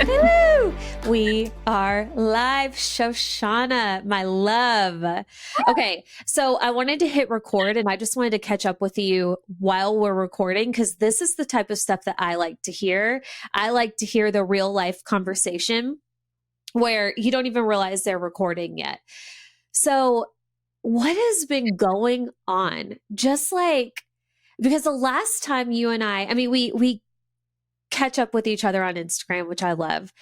Hello. We are live. Shoshana, my love. Okay, so I wanted to hit record and I just wanted to catch up with you while we're recording because this is the type of stuff that I like to hear. I like to hear the real life conversation where you don't even realize they're recording yet. So, what has been going on? Just like, because the last time you and I mean, we catch up with each other on Instagram, which I love,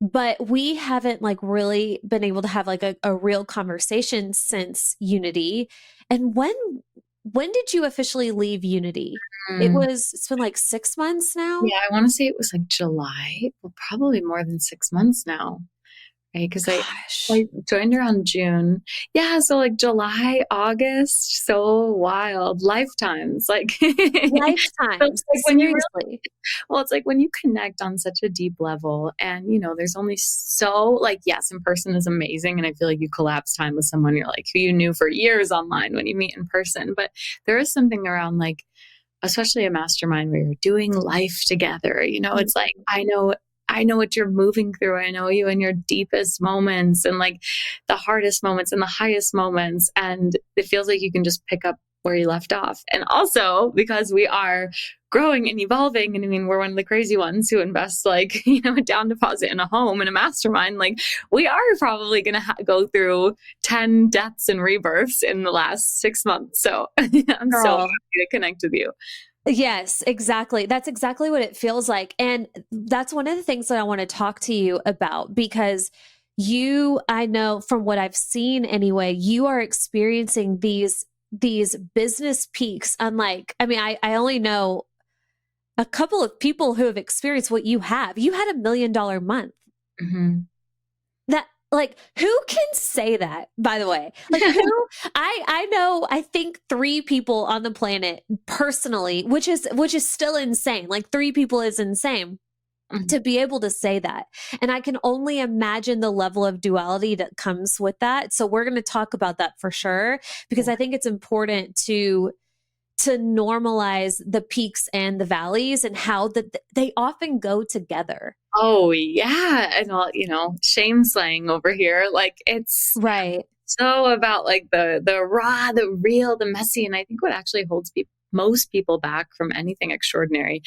but we haven't like really been able to have like a real conversation since Unity. And when did you officially leave Unity? It's been like 6 months now. Yeah, I want to say it was like July. Well, probably more than 6 months now, right? Because I joined around June. Yeah, so like July, August, so wild. Lifetimes. Like Lifetimes. like when you Seriously. well, it's like when you connect on such a deep level and there's only so like, yes, in person is amazing. And I feel like you collapse time with someone you're like who you knew for years online when you meet in person. But there is something around like, especially a mastermind where you're doing life together. It's like, I know what you're moving through. I know you in your deepest moments and like the hardest moments and the highest moments. And it feels like you can just pick up where you left off. And also because we are growing and evolving. And I mean, we're one of the crazy ones who invest like, a down deposit in a home and a mastermind. Like we are probably going to go through 10 deaths and rebirths in the last 6 months. So I'm so happy to connect with you. Yes, exactly. That's exactly what it feels like. And that's one of the things that I want to talk to you about because I know from what I've seen anyway, you are experiencing these business peaks. Unlike, I mean, I only know a couple of people who have experienced what you have. You had $1 million month. Mm-hmm. That like who can say that, by the way? Like who I know I think 3 people on the planet personally, which is still insane. Like 3 people is insane. Mm-hmm. To be able to say that. And I can only imagine the level of duality that comes with that. So we're going to talk about that for sure, because I think it's important to normalize the peaks and the valleys and how they often go together. Oh yeah. And all, shame slaying over here. Like it's right. So about like the raw, the real, the messy. And I think what actually holds most people back from anything extraordinary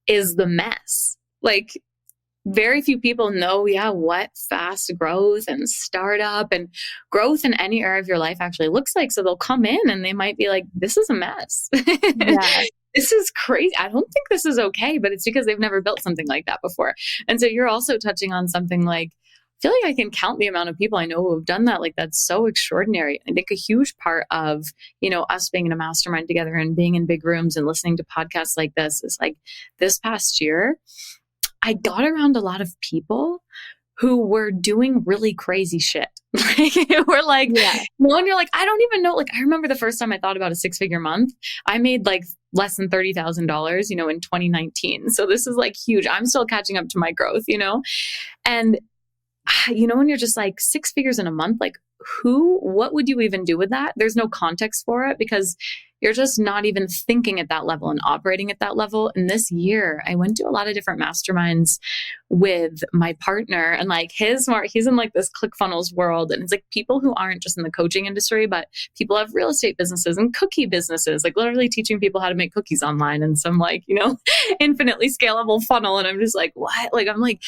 is the mess. Like very few people know, what fast growth and startup and growth in any area of your life actually looks like. So they'll come in and they might be like, this is a mess. Yeah. This is crazy. I don't think this is okay, but it's because they've never built something like that before. And so you're also touching on something like, I feel like I can count the amount of people I know who have done that. Like that's so extraordinary. I think a huge part of, us being in a mastermind together and being in big rooms and listening to podcasts like this is like this past year, I got around a lot of people who were doing really crazy shit. We're like, and you're like, I don't even know. Like, I remember the first time I thought about a 6-figure month, I made like less than $30,000, in 2019. So this is like huge. I'm still catching up to my growth, and when you're just like 6 figures in a month, like what would you even do with that? There's no context for it because you're just not even thinking at that level and operating at that level. And this year I went to a lot of different masterminds with my partner and like he's in like this ClickFunnels world. And it's like people who aren't just in the coaching industry, but people have real estate businesses and cookie businesses, like literally teaching people how to make cookies online and some like, infinitely scalable funnel. And I'm just like, what? Like, I'm like,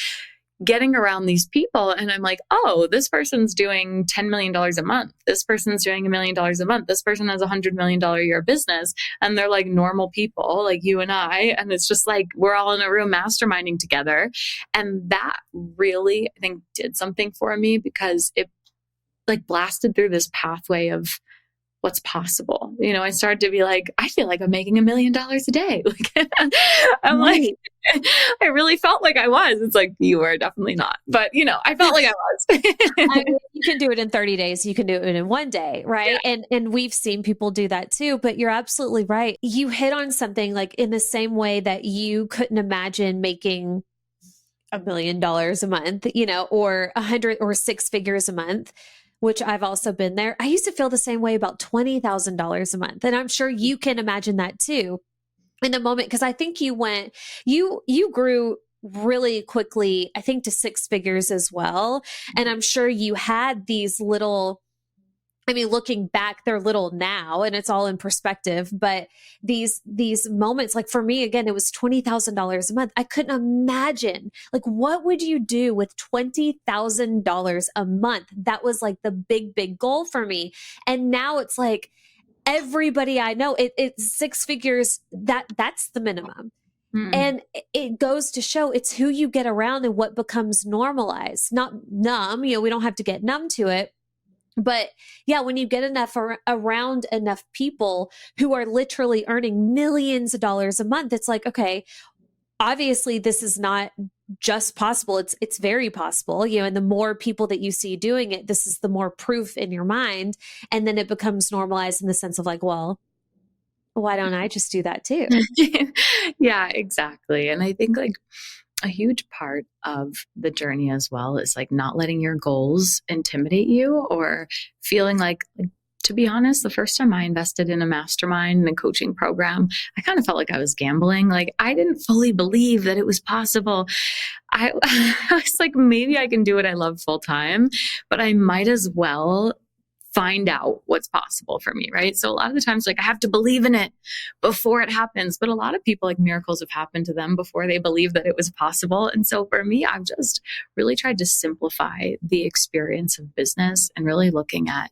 getting around these people and I'm like, oh, this person's doing $10 million a month. This person's doing $1 million a month. This person has $100 million a year business. And they're like normal people like you and I. And it's just like, we're all in a room masterminding together. And that really, I think, did something for me because it like blasted through this pathway of what's possible. I started to be like, I feel like I'm making $1 million a day. Like, I'm like, I really felt like I was. It's like, you were definitely not, but I felt like I was. I mean, you can do it in 30 days. You can do it in 1 day. Right. Yeah. And we've seen people do that too, but you're absolutely right. You hit on something like in the same way that you couldn't imagine making $1 million a month, or 100 or 6 figures a month, which I've also been there. I used to feel the same way about $20,000 a month. And I'm sure you can imagine that too in the moment. Cause I think you grew really quickly, I think to six figures as well. And I'm sure you had these little, I mean, looking back, they're little now and it's all in perspective, but these moments, like for me, again, it was $20,000 a month. I couldn't imagine, like, what would you do with $20,000 a month? That was like the big goal for me. And now it's like everybody I know, it's six figures, that's the minimum. Mm. And it goes to show it's who you get around and what becomes normalized, not numb. You know, we don't have to get numb to it. But yeah, when you get enough around enough people who are literally earning millions of dollars a month, it's like, okay, obviously this is not just possible. It's very possible, you know, and the more people that you see doing it, this is the more proof in your mind. And then it becomes normalized in the sense of like, well, why don't I just do that too? Yeah, exactly. And I think like a huge part of the journey as well is like not letting your goals intimidate you or feeling like to be honest, the first time I invested in a mastermind and a coaching program, I kind of felt like I was gambling. Like I didn't fully believe that it was possible. I, I was like, maybe I can do what I love full time, but I might as well find out what's possible for me, right? So a lot of the times, like I have to believe in it before it happens. But a lot of people, like miracles have happened to them before they believe that it was possible. And so for me, I've just really tried to simplify the experience of business and really looking at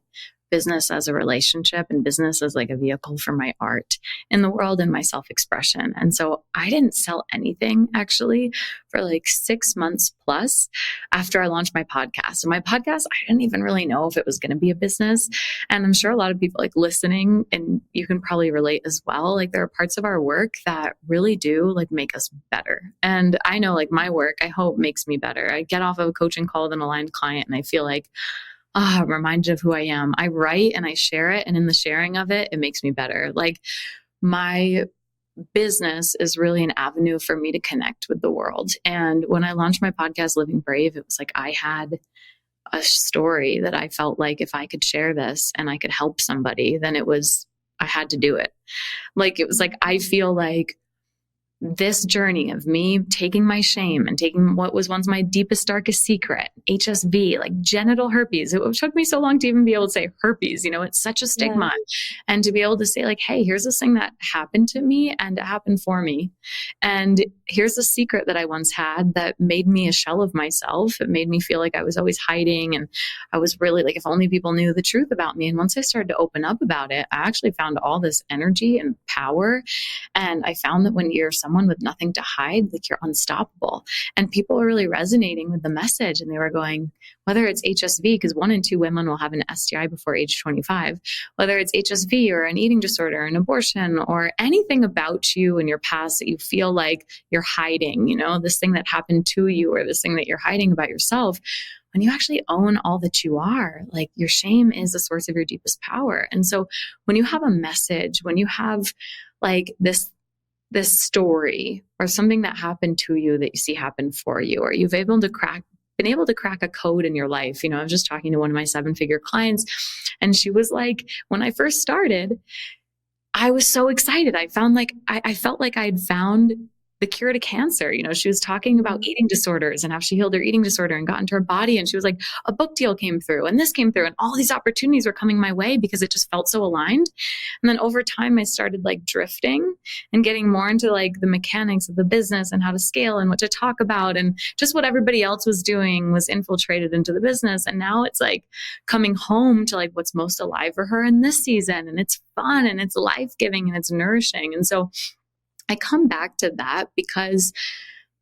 business as a relationship and business as like a vehicle for my art in the world and my self-expression. And so I didn't sell anything actually for like 6 months plus after I launched my podcast. And my podcast, I didn't even really know if it was going to be a business. And I'm sure a lot of people like listening, and you can probably relate as well. Like there are parts of our work that really do like make us better. And I know like my work, I hope makes me better. I get off of a coaching call with an aligned client and I feel like, I'm reminded of who I am. I write and I share it. And in the sharing of it, it makes me better. Like my business is really an avenue for me to connect with the world. And when I launched my podcast, Living Brave, it was like I had a story that I felt like if I could share this and I could help somebody, then I had to do it. Like, it was like, I feel like this journey of me taking my shame and taking what was once my deepest, darkest secret, HSV, like genital herpes. It took me so long to even be able to say herpes. You know, it's such a stigma. Yeah. And to be able to say, like, hey, here's this thing that happened to me and it happened for me. And here's a secret that I once had that made me a shell of myself. It made me feel like I was always hiding. And I was really like, if only people knew the truth about me. And once I started to open up about it, I actually found all this energy and power. And I found that when you're someone with nothing to hide, like you're unstoppable. And people were really resonating with the message. And they were going, whether it's HSV, because 1 in 2 women will have an STI before age 25, whether it's HSV or an eating disorder, an abortion, or anything about you in your past that you feel like you're hiding, you know, this thing that happened to you or this thing that you're hiding about yourself. When you actually own all that you are, like your shame is the source of your deepest power. And so when you have a message, when you have like this story or something that happened to you that you see happen for you, or you've been able to crack a code in your life. You know, I was just talking to one of my 7-figure clients and she was like, when I first started, I was so excited. I felt like I had found the cure to cancer. You know, she was talking about eating disorders and how she healed her eating disorder and got into her body. And she was like, a book deal came through and this came through and all these opportunities were coming my way because it just felt so aligned. And then over time, I started like drifting and getting more into like the mechanics of the business and how to scale and what to talk about. And just what everybody else was doing was infiltrated into the business. And now it's like coming home to like what's most alive for her in this season. And it's fun and it's life-giving and it's nourishing. And so I come back to that because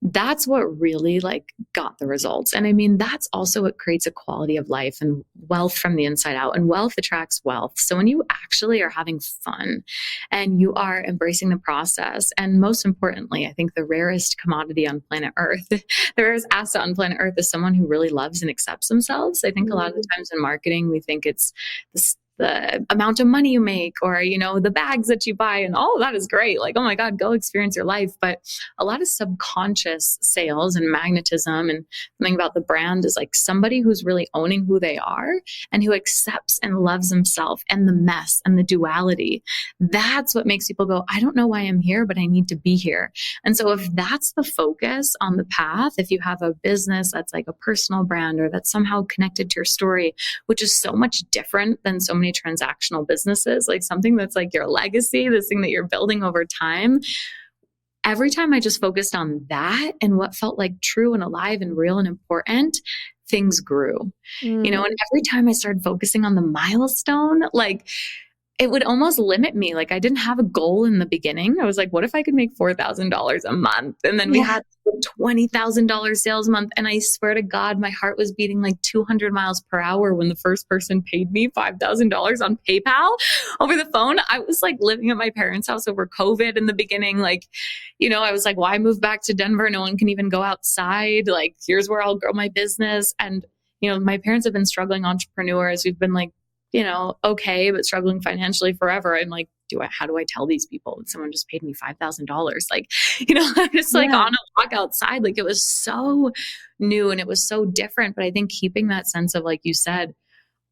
that's what really like got the results. And I mean, that's also what creates a quality of life and wealth from the inside out, and wealth attracts wealth. So when you actually are having fun and you are embracing the process, and most importantly, I think the rarest commodity on planet Earth, the rarest asset on planet Earth is someone who really loves and accepts themselves. I think a lot of the times in marketing, we think it's this the amount of money you make, or, you know, the bags that you buy, and all of that is great. Like, oh my God, go experience your life. But a lot of subconscious sales and magnetism, and something about the brand is like somebody who's really owning who they are and who accepts and loves himself and the mess and the duality. That's what makes people go, I don't know why I'm here, but I need to be here. And so if that's the focus on the path, if you have a business that's like a personal brand or that's somehow connected to your story, which is so much different than so many transactional businesses, like something that's like your legacy, this thing that you're building over time. Every time I just focused on that and what felt like true and alive and real and important, things grew. You know, and every time I started focusing on the milestone, like it would almost limit me. Like I didn't have a goal in the beginning. I was like, what if I could make $4,000 a month? And then we had a $20,000 sales month. And I swear to God, my heart was beating like 200 miles per hour when the first person paid me $5,000 on PayPal over the phone. I was like living at my parents' house over COVID in the beginning. Like, you know, I was like, why move back to Denver? No one can even go outside. Like, here's where I'll grow my business. And, you know, my parents have been struggling entrepreneurs. We've been like, you know, okay, but struggling financially forever. I'm like, how do I tell these people that someone just paid me $5,000? Like, you know, I'm just like on a walk outside. Like it was so new and it was so different. But I think keeping that sense of, like you said,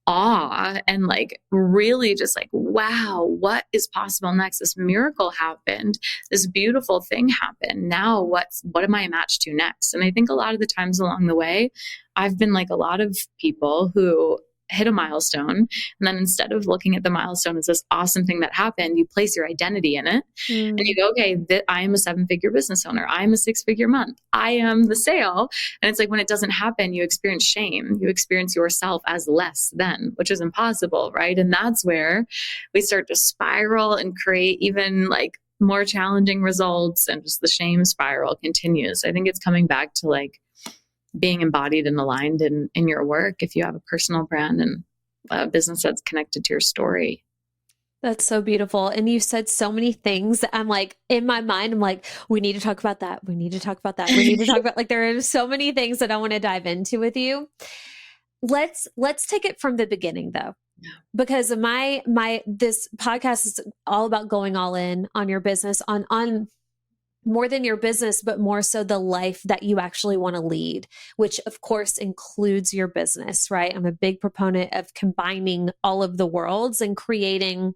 awe and like really just like, wow, what is possible next? This miracle happened. This beautiful thing happened. Now what am I matched to next? And I think a lot of the times along the way, I've been like a lot of people who hit a milestone. And then instead of looking at the milestone as this awesome thing that happened, you place your identity in it and you go, okay, I am a 7-figure business owner. I am a 6-figure month. I am the sale. And it's like, when it doesn't happen, you experience shame. You experience yourself as less than, which is impossible. Right. And that's where we start to spiral and create even like more challenging results, and just the shame spiral continues. I think it's coming back to like being embodied and aligned in your work if you have a personal brand and a business that's connected to your story. That's so beautiful. And you said so many things that I'm like, in my mind, I'm like, we need to talk about that. We need to talk about that. We need to talk about, like, there are so many things that I want to dive into with you. Let's take it from the beginning though. Because this podcast is all about going all in on your business, on more than your business, but more so the life that you actually want to lead, which of course includes your business, right? I'm a big proponent of combining all of the worlds and creating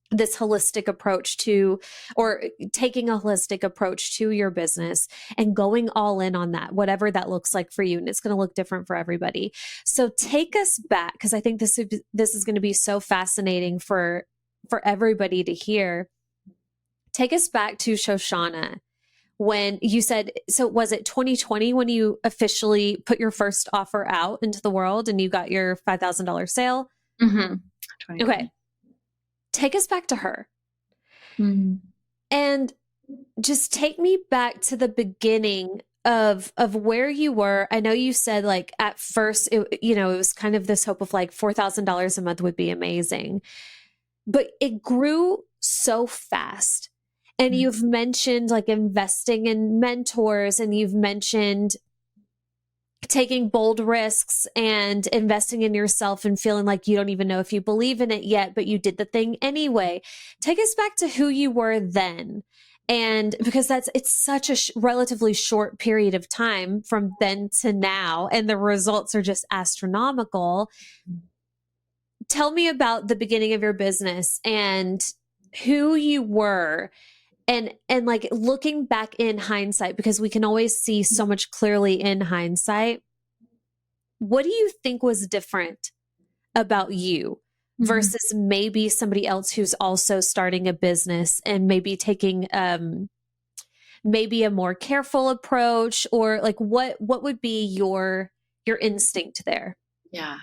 this holistic approach to, or taking a holistic approach to your business and going all in on that, whatever that looks like for you. And it's going to look different for everybody. So take us back, because I think this is going to be so fascinating for everybody to hear. Take us back to Shoshana when you said, so was it 2020 when you officially put your first offer out into the world and you got your $5,000 sale? Mm-hmm. Okay. Take us back to her. Mm-hmm. And just take me back to the beginning of where you were. I know you said like at first, it was kind of this hope of like $4,000 a month would be amazing, but it grew so fast. And you've mentioned like investing in mentors, and you've mentioned taking bold risks and investing in yourself and feeling like you don't even know if you believe in it yet, but you did the thing anyway. Take us back to who you were then. And because it's such a relatively short period of time from then to now, and the results are just astronomical. Tell me about the beginning of your business and who you were. And like looking back in hindsight, because we can always see so much clearly in hindsight, what do you think was different about you versus maybe somebody else who's also starting a business and maybe taking maybe a more careful approach, or like what would be your instinct there? Yeah.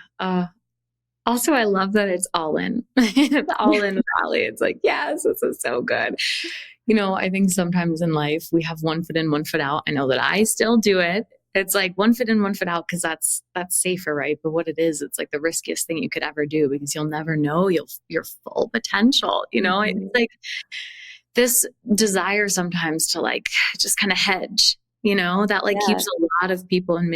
Also, I love that it's all in. It's all in Valley. It's like, yes, this is so good. You know, I think sometimes in life we have one foot in, one foot out. I know that I still do it. It's like one foot in, one foot out because that's safer, right? But what it is, it's like the riskiest thing you could ever do, because you'll never know your full potential. You know, it's like this desire sometimes to like just kind of hedge. You know, that like keeps a lot of people in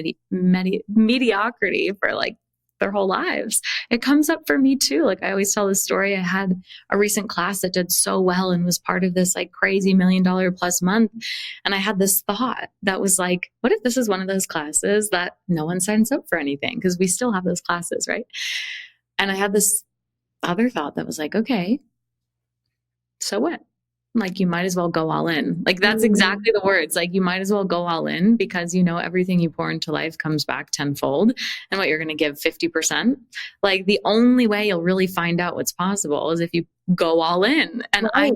mediocrity for like their whole lives. It comes up for me too. Like I always tell this story. I had a recent class that did so well and was part of this like crazy $1 million plus month. And I had this thought that was like, what if this is one of those classes that no one signs up for anything? Because we still have those classes, right? And I had this other thought that was like, okay, so what? Like you might as well go all in. Like that's exactly the words. Like you might as well go all in because you know everything you pour into life comes back tenfold, and what you're going to give 50%. Like the only way you'll really find out what's possible is if you go all in. And Right.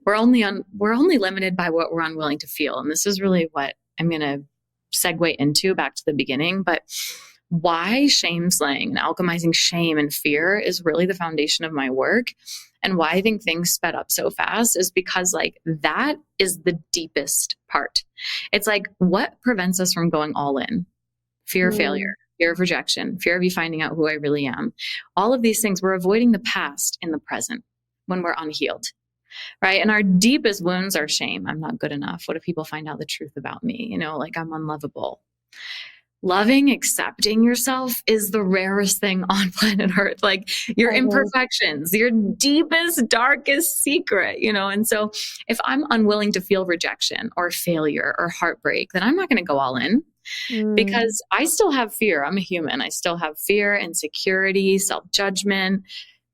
we're only limited by what we're unwilling to feel. And this is really what I'm going to segue into back to the beginning. But why shame slaying and alchemizing shame and fear is really the foundation of my work, and why I think things sped up so fast is because like that is the deepest part. It's like what prevents us from going all in? Fear of failure, fear of rejection, fear of you finding out who I really am. All of these things, we're avoiding the past in the present when we're unhealed, right? And our deepest wounds are shame. I'm not good enough. What if people find out the truth about me? You know, like I'm unlovable. Loving, accepting yourself is the rarest thing on planet Earth. Like your imperfections, your deepest, darkest secret, you know? And so if I'm unwilling to feel rejection or failure or heartbreak, then I'm not going to go all in because I still have fear. I'm a human. I still have fear, insecurity, self-judgment,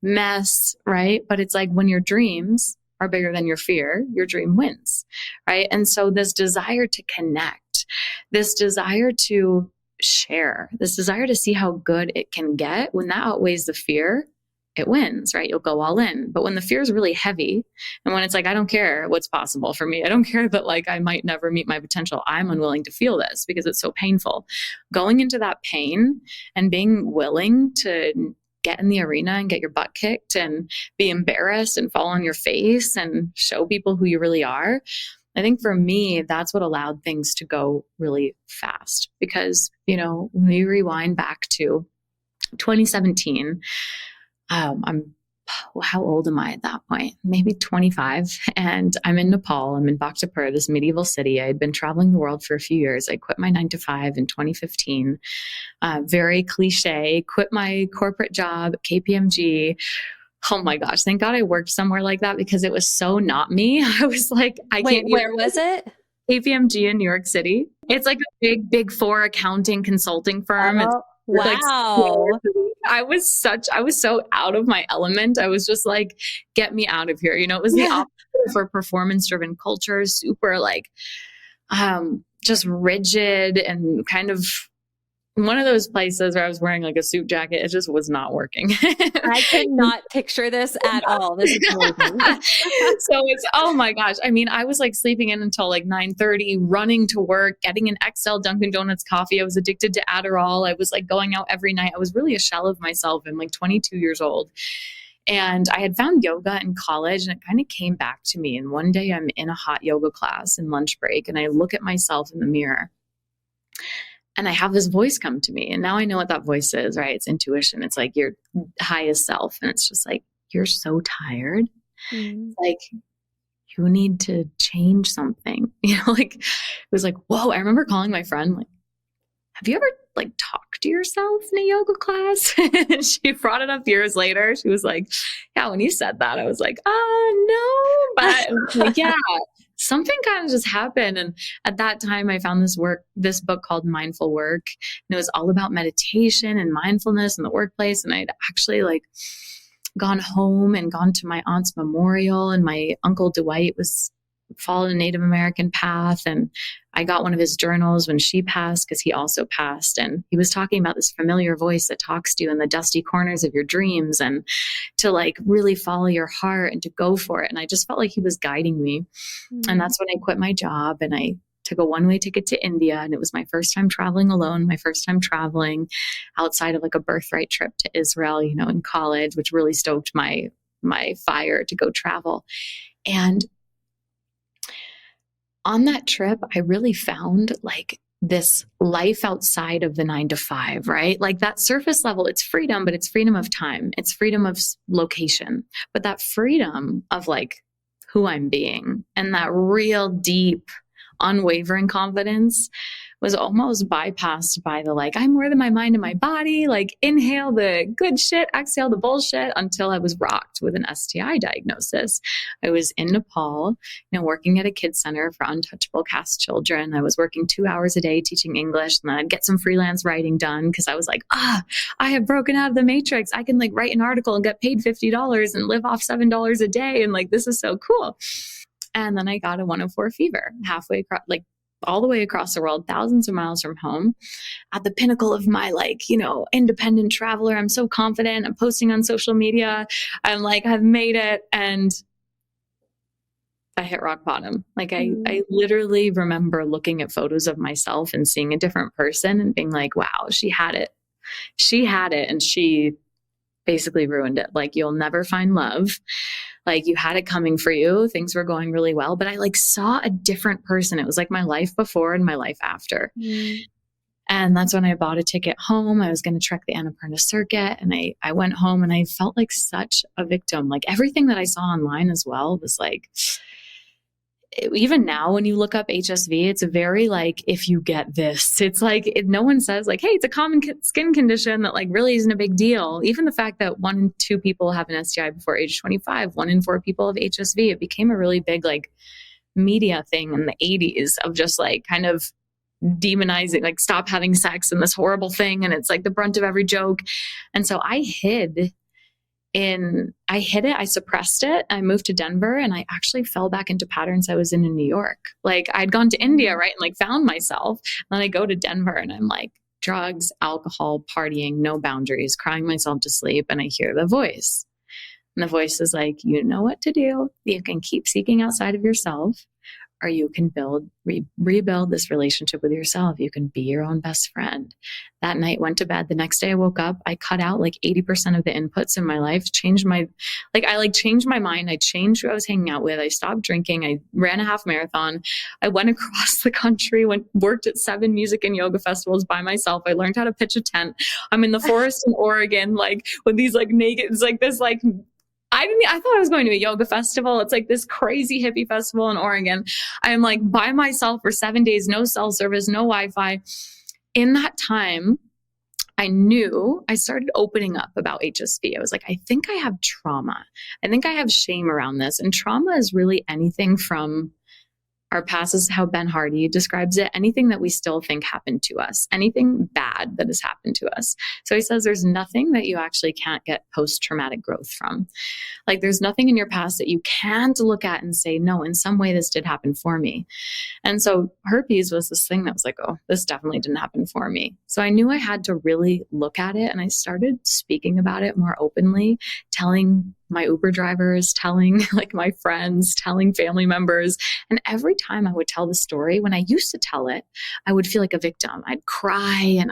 mess, right? But it's like when your dreams are bigger than your fear, your dream wins, right? And so this desire to connect, this desire to share, this desire to see how good it can get, when that outweighs the fear, it wins, right? You'll go all in. But when the fear is really heavy and when it's like, I don't care what's possible for me, I don't care that like I might never meet my potential, I'm unwilling to feel this because it's so painful. Going into that pain and being willing to get in the arena and get your butt kicked and be embarrassed and fall on your face and show people who you really are. I think for me, that's what allowed things to go really fast because, you know, when we rewind back to 2017, how old am I at that point? Maybe 25. And I'm in Nepal. I'm in Bhaktapur, this medieval city. I had been traveling the world for a few years. I quit my 9 to 5 in 2015. Very cliche, quit my corporate job at KPMG. Oh my gosh, thank God I worked somewhere like that because it was so not me. I was like, Where was it? KPMG in New York City. It's like a big four accounting consulting firm. Oh, wow. I was so out of my element. I was just like, get me out of here. You know, it was the opposite for performance driven culture, super like, just rigid and kind of one of those places where I was wearing like a suit jacket. It just was not working. I could not picture this at all. This is amazing. So it's, oh my gosh. I mean, I was like sleeping in until like 9:30, running to work, getting an XL Dunkin' Donuts coffee. I was addicted to Adderall. I was like going out every night. I was really a shell of myself. I'm like 22 years old. And I had found yoga in college and it kind of came back to me. And one day I'm in a hot yoga class in lunch break and I look at myself in the mirror. And I have this voice come to me. And now I know what that voice is, right? It's intuition. It's like your highest self. And it's just like, you're so tired. Like, you need to change something. You know, like, it was like, whoa. I remember calling my friend, like, have you ever like talked to yourself in a yoga class? And she brought it up years later. She was like, yeah, when you said that, I was like, oh, no. But like, yeah. Something kind of just happened. And at that time, I found this book called Mindful Work. And it was all about meditation and mindfulness in the workplace. And I'd actually like gone home and gone to my aunt's memorial. And my uncle Dwight was followed a Native American path. And I got one of his journals when she passed because he also passed. And he was talking about this familiar voice that talks to you in the dusty corners of your dreams and to like really follow your heart and to go for it. And I just felt like he was guiding me. And that's when I quit my job and I took a one-way ticket to India. And it was my first time traveling alone, my first time traveling outside of like a birthright trip to Israel, you know, in college, which really stoked my fire to go travel. And on that trip, I really found like this life outside of the 9 to 5, right? Like that surface level, it's freedom, but it's freedom of time. It's freedom of location, but that freedom of like who I'm being and that real deep, unwavering confidence was almost bypassed by the like, I'm more than my mind and my body, like inhale the good shit, exhale the bullshit, until I was rocked with an STI diagnosis. I was in Nepal, working at a kids center for untouchable caste children. I was working 2 hours a day teaching English, and then I'd get some freelance writing done because I was like, I have broken out of the matrix. I can like write an article and get paid $50 and live off $7 a day. And like, this is so cool. And then I got a 104 fever halfway across, like all the way across the world, thousands of miles from home, at the pinnacle of my independent traveler. I'm so confident. I'm posting on social media. I'm like, I've made it. And I hit rock bottom. Like I literally remember looking at photos of myself and seeing a different person and being like, wow, she had it. She had it. And she basically ruined it. Like, you'll never find love. Like, you had it coming for you. Things were going really well, but I like saw a different person. It was like my life before and my life after. And that's when I bought a ticket home. I was going to trek the Annapurna circuit, and I went home and I felt like such a victim. Like, everything that I saw online as well was like, even now when you look up HSV, it's very like, if you get this, it's like, no one says like, hey, it's a common skin condition that like really isn't a big deal. Even the fact that 1 in 2 people have an STI before age 25, 1 in 4 people have HSV, it became a really big like media thing in the 80s of just like kind of demonizing, like, stop having sex and this horrible thing. And it's like the brunt of every joke. And so I hid it. I suppressed it. I moved to Denver, and I actually fell back into patterns I was in New York. Like, I'd gone to India, right? And like found myself. And then I go to Denver and I'm like, drugs, alcohol, partying, no boundaries, crying myself to sleep. And I hear the voice. And the voice is like, you know what to do. You can keep seeking outside of yourself, or you can rebuild this relationship with yourself. You can be your own best friend. That night, went to bed. The next day I woke up, I cut out like 80% of the inputs in my life, changed my mind. I changed who I was hanging out with. I stopped drinking. I ran a half marathon. I went across the country, worked at 7 music and yoga festivals by myself. I learned how to pitch a tent. I'm in the forest in Oregon, like with these like naked, it's like this like, I thought I was going to a yoga festival. It's like this crazy hippie festival in Oregon. I'm like by myself for 7 days, no cell service, no Wi-Fi. In that time, I started opening up about HSV. I was like, I think I have trauma. I think I have shame around this. And trauma is really anything from our past, is how Ben Hardy describes it. Anything that we still think happened to us, anything bad that has happened to us. So he says there's nothing that you actually can't get post-traumatic growth from. Like, there's nothing in your past that you can't look at and say, no, in some way this did happen for me. And so herpes was this thing that was like, oh, this definitely didn't happen for me. So I knew I had to really look at it, and I started speaking about it more openly, telling my Uber drivers, telling like my friends, telling family members. And every time I would tell the story, when I used to tell it, I would feel like a victim. I'd cry and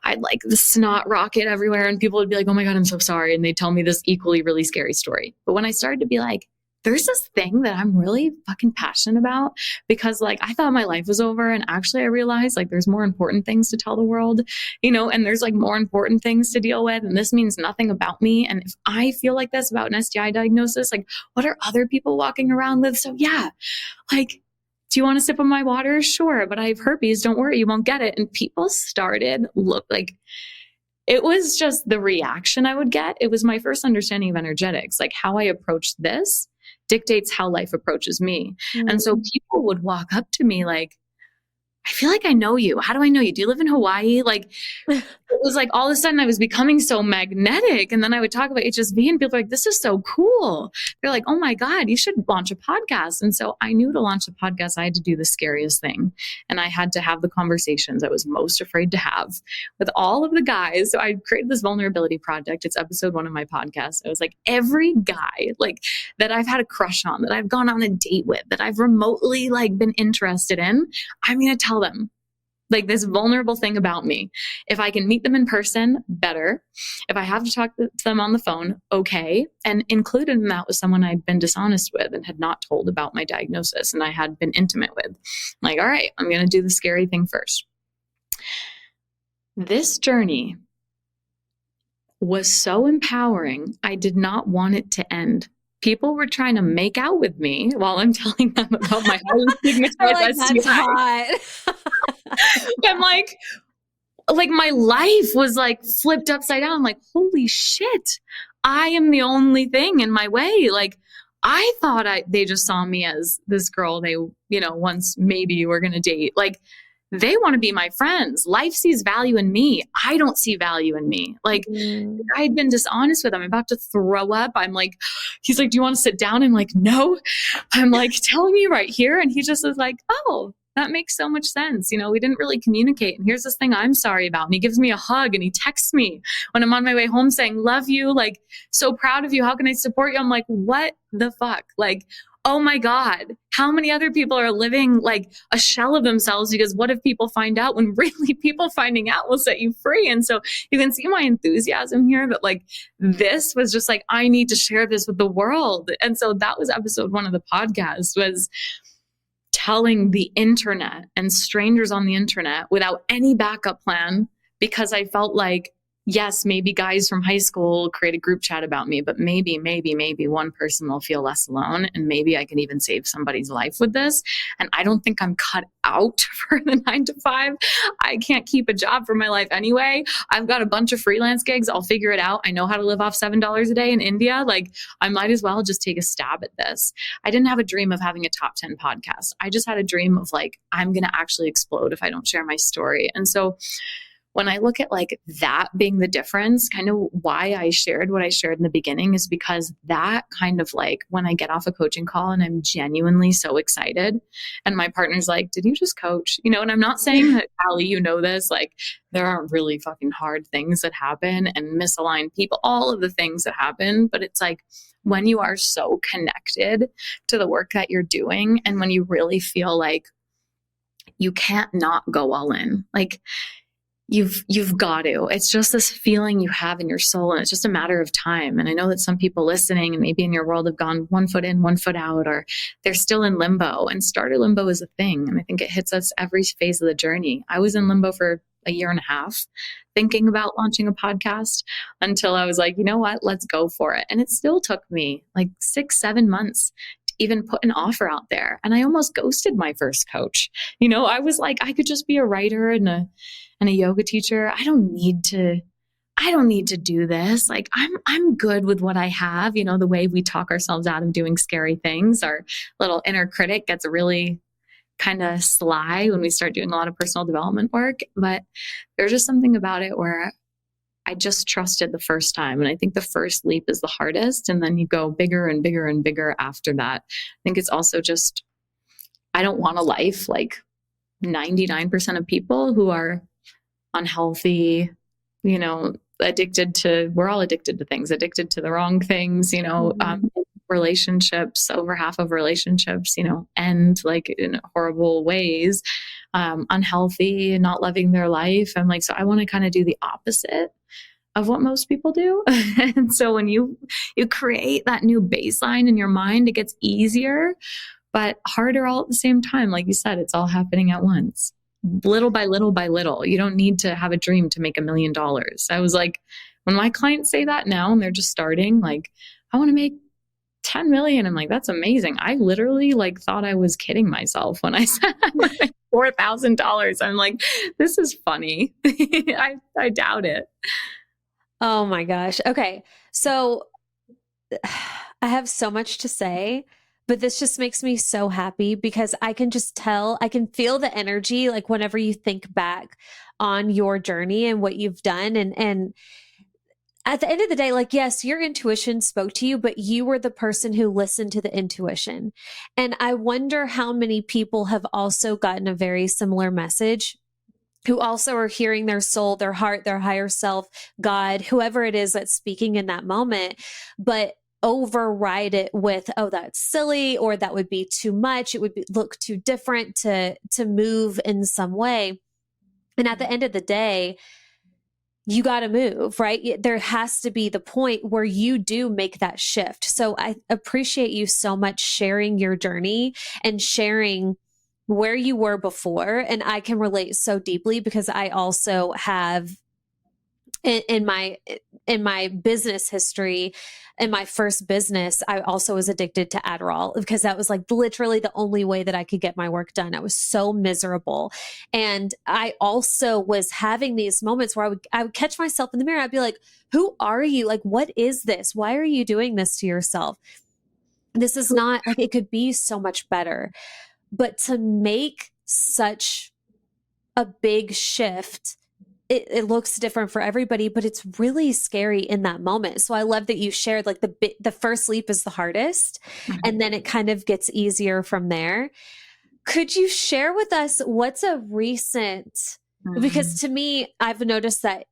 I'd like the snot rocket everywhere, and people would be like, oh my God, I'm so sorry. And they'd tell me this equally really scary story. But when I started to be like, there's this thing that I'm really fucking passionate about, because like I thought my life was over, and actually I realized like there's more important things to tell the world, and there's like more important things to deal with, and this means nothing about me. And if I feel like this about an STI diagnosis, like what are other people walking around with? So yeah, like, do you want a sip of my water? Sure, but I have herpes. Don't worry, you won't get it. And people started it was just the reaction I would get. It was my first understanding of energetics, like how I approached this dictates how life approaches me. And so people would walk up to me like, I feel like I know you. How do I know you? Do you live in Hawaii? Like, it was like all of a sudden I was becoming so magnetic. And then I would talk about HSV, and people were like, this is so cool. They're like, oh my God, you should launch a podcast. And so I knew to launch a podcast, I had to do the scariest thing. And I had to have the conversations I was most afraid to have with all of the guys. So I created this vulnerability project. It's episode 1 of my podcast. It was like every guy like that I've had a crush on, that I've gone on a date with, that I've remotely like been interested in, I'm going to tell them like this vulnerable thing about me. If I can meet them in person, better. If I have to talk to them on the phone, okay. And included in that was someone I'd been dishonest with and had not told about my diagnosis, and I had been intimate with. I'm like, all right, I'm going to do the scary thing first. This journey was so empowering. I did not want it to end. People were trying to make out with me while I'm telling them about my highly stigmatized like, STI. that's hot. I'm like my life was like flipped upside down. I'm like, holy shit, I am the only thing in my way. Like, I thought they just saw me as this girl they, once maybe were going to date. Like, they want to be my friends. Life sees value in me. I don't see value in me. Like, Mm. I had been dishonest with him. I'm about to throw up. I'm like, he's like, do you want to sit down? I'm like, no. I'm like, telling you right here. And he just is like, oh, that makes so much sense. We didn't really communicate. And here's this thing I'm sorry about. And he gives me a hug and he texts me when I'm on my way home saying, love you, like, so proud of you. How can I support you? I'm like, what the fuck? Like, oh my God, how many other people are living like a shell of themselves? Because what if people find out, when really people finding out will set you free? And so you can see my enthusiasm here, that like, this was just like, I need to share this with the world. And so that was episode 1 of the podcast, was telling the internet and strangers on the internet without any backup plan, because I felt like, yes, maybe guys from high school create a group chat about me, but maybe one person will feel less alone, and maybe I can even save somebody's life with this. And I don't think I'm cut out for the 9 to 5. I can't keep a job for my life anyway. I've got a bunch of freelance gigs. I'll figure it out. I know how to live off $7 a day in India. Like, I might as well just take a stab at this. I didn't have a dream of having a top 10 podcast. I just had a dream of like, I'm going to actually explode if I don't share my story. And so when I look at like that being the difference, kind of why I shared what I shared in the beginning, is because that kind of like, when I get off a coaching call and I'm genuinely so excited and my partner's like, did you just coach? And I'm not saying that, Allie, this, like, there are really fucking hard things that happen and misaligned people, all of the things that happen. But it's like, when you are so connected to the work that you're doing, and when you really feel like you can't not go all in, like, you've got to. It's just this feeling you have in your soul, and it's just a matter of time. And I know that some people listening and maybe in your world have gone 1 foot in, 1 foot out, or they're still in limbo. And starter limbo is a thing, and I think it hits us every phase of the journey. I was in limbo for a year and a half thinking about launching a podcast, until I was like, you know what, let's go for it. And it still took me like 6-7 months to even put an offer out there. And I almost ghosted my first coach. I was like, I could just be a writer and a yoga teacher. I don't need to do this. Like, I'm good with what I have. The way we talk ourselves out of doing scary things, our little inner critic gets really kind of sly when we start doing a lot of personal development work. But there's just something about it where I just trusted the first time. And I think the first leap is the hardest. And then you go bigger and bigger and bigger after that. I think it's also just, I don't want a life like 99% of people who are unhealthy, we're all addicted to things, addicted to the wrong things, relationships, over half of relationships, end like in horrible ways, unhealthy, not loving their life. I'm like, so I want to kind of do the opposite of what most people do. And so when you create that new baseline in your mind, it gets easier, but harder all at the same time. Like you said, it's all happening at once, little by little by little. You don't need to have a dream to make $1 million. I was like, when my clients say that now and they're just starting, like, I want to make 10 million. I'm like, that's amazing. I literally like thought I was kidding myself when I said $4,000. I'm like, this is funny. I doubt it. Oh my gosh. Okay. So I have so much to say, but this just makes me so happy because I can just tell, I can feel the energy, like whenever you think back on your journey and what you've done. And at the end of the day, like, yes, your intuition spoke to you, but you were the person who listened to the intuition. And I wonder how many people have also gotten a very similar message, who also are hearing their soul, their heart, their higher self, God, whoever it is that's speaking in that moment, but override it with, oh, that's silly, or that would be too much. It would look too different to move in some way. And at the end of the day, you got to move, right? There has to be the point where you do make that shift. So I appreciate you so much sharing your journey and sharing where you were before. And I can relate so deeply because I also have in my business history, in my first business, I also was addicted to Adderall because that was like literally the only way that I could get my work done. I was so miserable. And I also was having these moments where I would catch myself in the mirror. I'd be like, who are you? Like, what is this? Why are you doing this to yourself? This is not like, it could be so much better. But to make such a big shift, it looks different for everybody, but it's really scary in that moment. So I love that you shared like the first leap is the hardest, and then it kind of gets easier from there. Could you share with us what's a recent, because to me, I've noticed that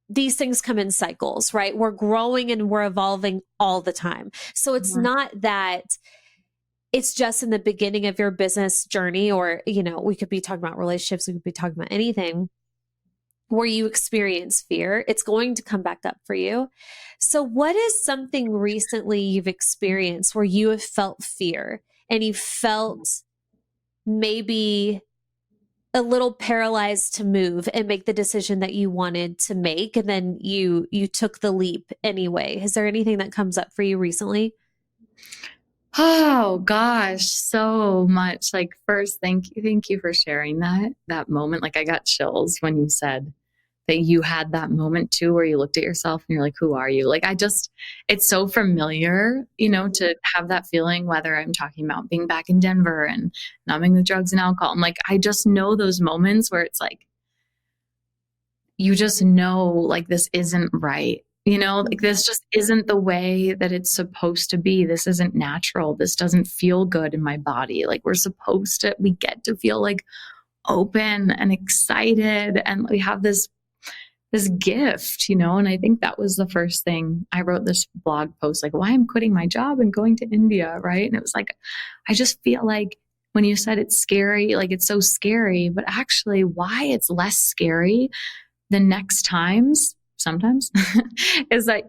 these things come in cycles, right? We're growing and we're evolving all the time. So it's not that it's just in the beginning of your business journey, or, you know, we could be talking about relationships, we could be talking about anything where you experience fear. It's going to come back up for you. So what is something recently you've experienced where you have felt fear and you felt maybe a little paralyzed to move and make the decision that you wanted to make, and then you took the leap anyway? Is there anything that comes up for you recently? Oh gosh, so much. Like, first, thank you for sharing that moment. Like, I got chills when you said that you had that moment too, where you looked at yourself and you're like, who are you? Like, it's so familiar, to have that feeling, whether I'm talking about being back in Denver and numbing the drugs and alcohol. I'm like, I just know those moments where it's like, you just know, like, this isn't right. Like, this just isn't the way that it's supposed to be. This isn't natural. This doesn't feel good in my body. Like, we get to feel like open and excited, and we have this gift, and I think that was the first thing. I wrote this blog post, like, why I'm quitting my job and going to India, right? And it was like, I just feel like when you said it's scary, like, it's so scary, but actually why it's less scary the next times, sometimes, is like,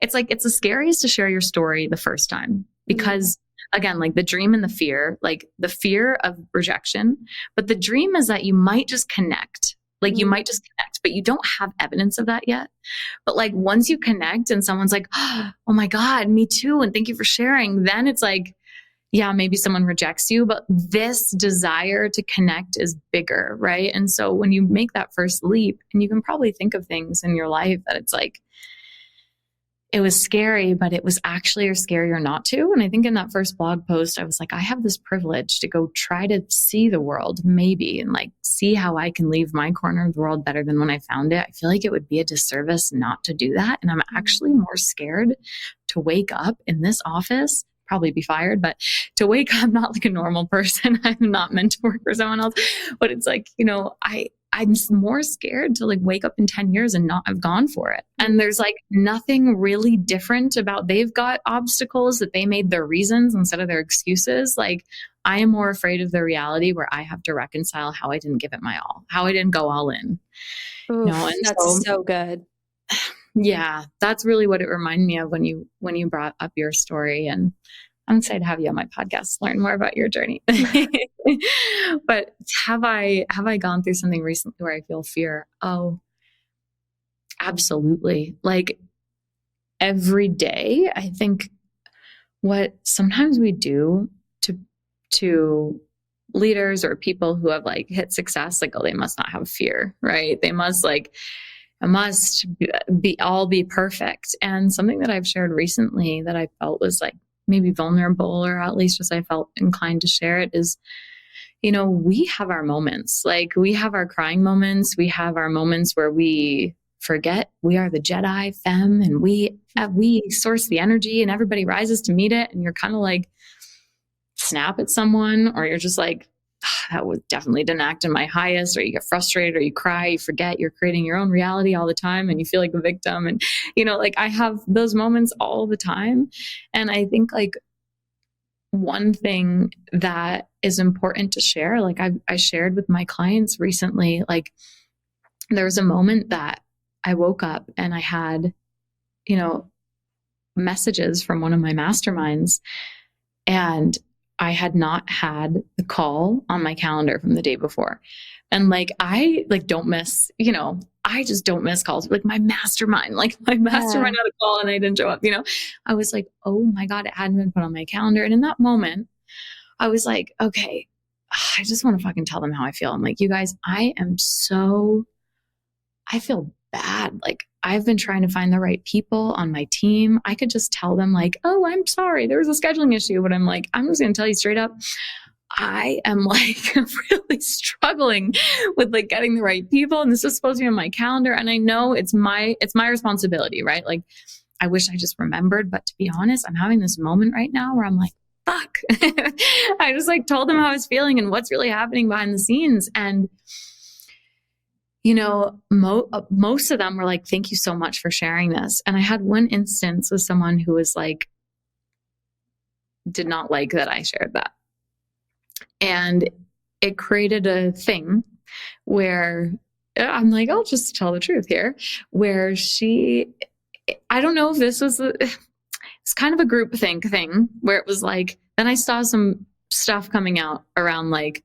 it's the scariest to share your story the first time, because again, like, the dream and the fear, like the fear of rejection, but the dream is that you might just connect. Like, you might just connect, but you don't have evidence of that yet. But like, once you connect and someone's like, oh my God, me too, and thank you for sharing, then it's like, yeah, maybe someone rejects you, but this desire to connect is bigger, right? And so when you make that first leap, and you can probably think of things in your life that it's like, it was scary, but it was actually scarier not to. And I think in that first blog post, I was like, I have this privilege to go try to see the world, maybe, and like see how I can leave my corner of the world better than when I found it. I feel like it would be a disservice not to do that. And I'm actually more scared to wake up in this office, probably be fired, but to wake up not like a normal person. I'm not meant to work for someone else, but it's like, I'm more scared to like wake up in 10 years and not have gone for it. And there's like nothing really different about, they've got obstacles that they made their reasons instead of their excuses. Like, I am more afraid of the reality where I have to reconcile how I didn't give it my all, how I didn't go all in. Oof, and that's so good. Yeah, that's really what it reminded me of when you brought up your story. And I'm excited to have you on my podcast to learn more about your journey. But have I gone through something recently where I feel fear? Oh, absolutely. Like, every day, I think what sometimes we do to leaders or people who have like hit success, like, oh, they must not have fear, right? They must like, it must be perfect. And something that I've shared recently that I felt was like maybe vulnerable, or at least just I felt inclined to share it, is, we have our moments. Like, we have our crying moments. We have our moments where we forget we are the Jedi femme, and we source the energy, and everybody rises to meet it. And you're kind of like, snap at someone, or you're just like, that was definitely didn't act in my highest, or you get frustrated, or you cry, you forget you're creating your own reality all the time, and you feel like a victim. And, like, I have those moments all the time. And I think like one thing that is important to share, like I shared with my clients recently, like, there was a moment that I woke up and I had, messages from one of my masterminds, and I had not had the call on my calendar from the day before. And like, I like don't miss, I just don't miss calls. Like my mastermind Yeah. had a call and I didn't show up, I was like, oh my God, it hadn't been put on my calendar. And in that moment, I was like, okay, I just want to fucking tell them how I feel. I'm like, you guys, I feel bad. Like I've been trying to find the right people on my team. I could just tell them like, oh, I'm sorry, there was a scheduling issue. But I'm like, I'm just going to tell you straight up. I am like really struggling with like getting the right people. And this is supposed to be on my calendar. And I know it's my responsibility, right? Like I wish I just remembered, but to be honest, I'm having this moment right now where I'm like, fuck. I just like told them how I was feeling and what's really happening behind the scenes. And most of them were like, thank you so much for sharing this. And I had one instance with someone who was like, did not like that I shared that. And it created a thing where I'm like, I'll just tell the truth here, where I don't know if this was, it's kind of a groupthink thing where it was like, then I saw some stuff coming out around like,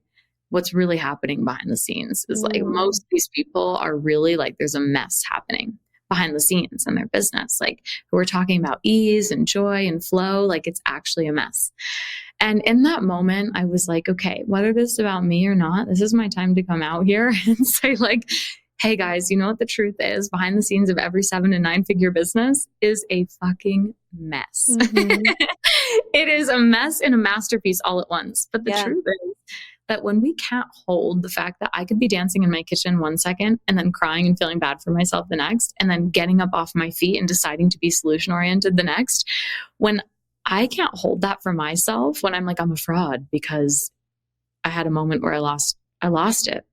what's really happening behind the scenes is like most of these people are really like there's a mess happening behind the scenes in their business, like who are talking about ease and joy and flow, like it's actually a mess. And in that moment I was like, okay, whether this is about me or not, this is my time to come out here and say like, hey guys, you know what the truth is behind the scenes of every 7 to 9 figure business is a fucking mess. It is a mess and a masterpiece all at once. But the truth is that when we can't hold the fact that I could be dancing in my kitchen 1 second and then crying and feeling bad for myself the next, and then getting up off my feet and deciding to be solution oriented the next, when I can't hold that for myself, when I'm like, I'm a fraud because I had a moment where I lost it,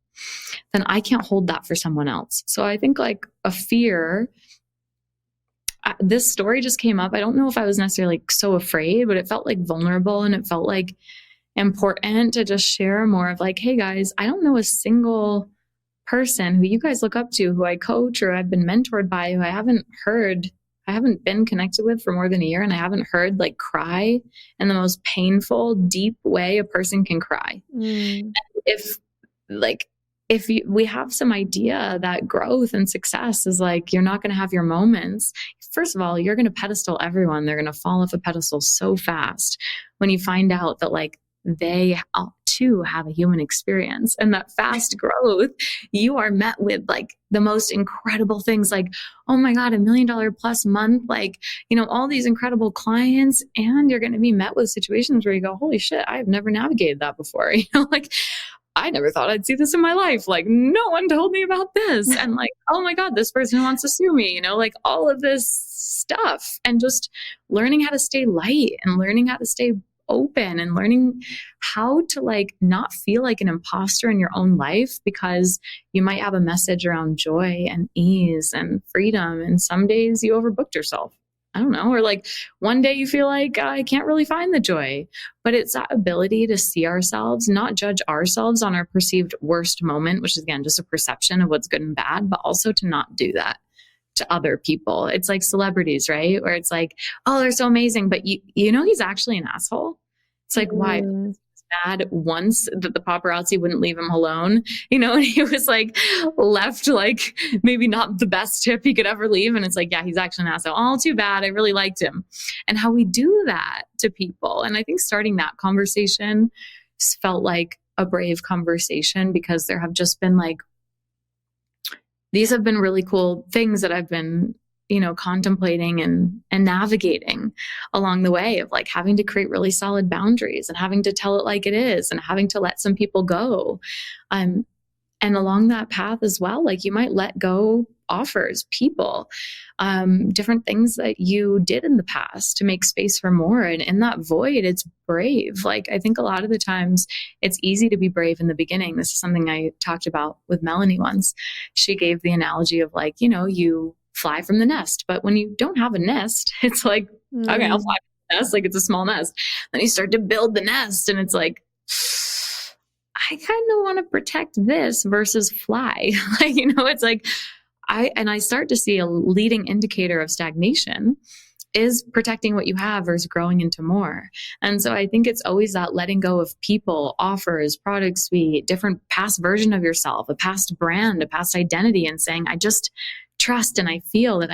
then I can't hold that for someone else. So I think like a fear, this story just came up. I don't know if I was necessarily like so afraid, but it felt like vulnerable and it felt like important to just share more of like, hey guys, I don't know a single person who you guys look up to, who I coach or I've been mentored by, who I haven't been connected with for more than a year. And I haven't heard like cry in the most painful, deep way a person can cry. We have some idea that growth and success is like, you're not going to have your moments. First of all, you're going to pedestal everyone. They're going to fall off a pedestal so fast when you find out that like they too have a human experience, and that fast growth, you are met with like the most incredible things, like, oh my God, $1 million plus month, like, all these incredible clients. And you're going to be met with situations where you go, holy shit, I've never navigated that before. Like, I never thought I'd see this in my life. Like, no one told me about this. And like, oh my God, this person wants to sue me, like all of this stuff. And just learning how to stay light and learning how to stay open and learning how to like not feel like an imposter in your own life, because you might have a message around joy and ease and freedom. And some days you overbooked yourself. I don't know. Or like one day you feel like I can't really find the joy, but it's that ability to see ourselves, not judge ourselves on our perceived worst moment, which is again, just a perception of what's good and bad, but also to not do that to other people. It's like celebrities, right? Where it's like, oh, they're so amazing, but he's actually an asshole. It's like, why? Bad once that the paparazzi wouldn't leave him alone, and he was like left like maybe not the best tip he could ever leave. And it's like, yeah, he's actually an asshole. Oh, too bad. I really liked him. And how we do that to people. And I think starting that conversation felt like a brave conversation, because there have just been like, these have been really cool things that I've been contemplating and navigating along the way, of like having to create really solid boundaries and having to tell it like it is and having to let some people go. And along that path as well, like you might let go offers, people, different things that you did in the past to make space for more. And in that void, it's brave. Like, I think a lot of the times it's easy to be brave in the beginning. This is something I talked about with Melanie once. She gave the analogy of like, you fly from the nest. But when you don't have a nest, it's like, okay, I'll fly from the nest. Like, it's a small nest. Then you start to build the nest and it's like, I kind of want to protect this versus fly. Like, it's like, I start to see a leading indicator of stagnation is protecting what you have versus growing into more. And so I think it's always that letting go of people, offers, product suite, different past version of yourself, a past brand, a past identity, and saying, I just trust and I feel that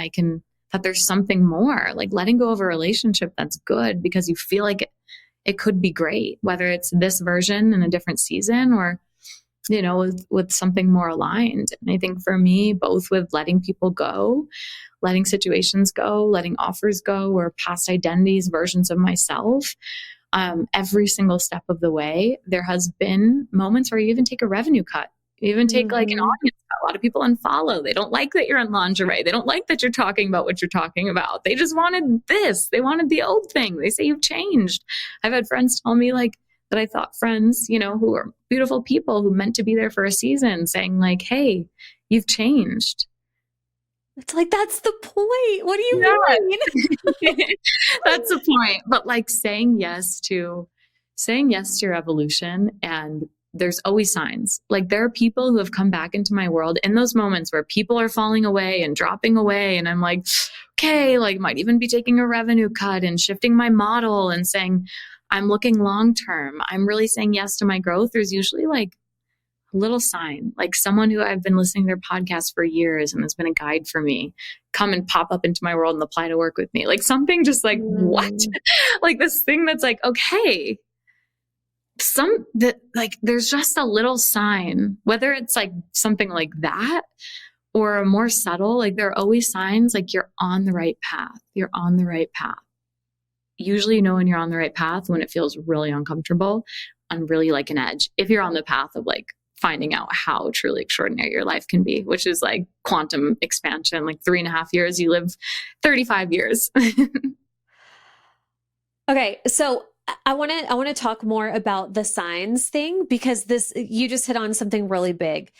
that there's something more, like letting go of a relationship that's good because you feel like it could be great, whether it's this version in a different season or, with something more aligned. And I think for me, both with letting people go, letting situations go, letting offers go, or past identities, versions of myself, every single step of the way, there has been moments where you even take a revenue cut. You even take like an audience cut. A lot of people unfollow. They don't like that you're in lingerie. They don't like that you're talking about what you're talking about. They just wanted this. They wanted the old thing. They say you've changed. I've had friends tell me like that I thought friends, who are beautiful people who meant to be there for a season saying like, hey, you've changed. It's like, that's the point. What do you mean? That's the point. But like saying yes to your evolution, and there's always signs. Like there are people who have come back into my world in those moments where people are falling away and dropping away. And I'm like, okay, like might even be taking a revenue cut and shifting my model and saying, I'm looking long-term. I'm really saying yes to my growth. There's usually like a little sign, like someone who I've been listening to their podcast for years and has been a guide for me, come and pop up into my world and apply to work with me. Like something just like, what? Like this thing that's like, okay, there's just a little sign, whether it's like something like that or a more subtle, like there are always signs like you're on the right path. You're on the right path. Usually you know when you're on the right path when it feels really uncomfortable and really like an edge. If you're on the path of like finding out how truly extraordinary your life can be, which is like quantum expansion, like 3.5 years, you live 35 years. Okay. So I want to talk more about the signs thing, because you just hit on something really big,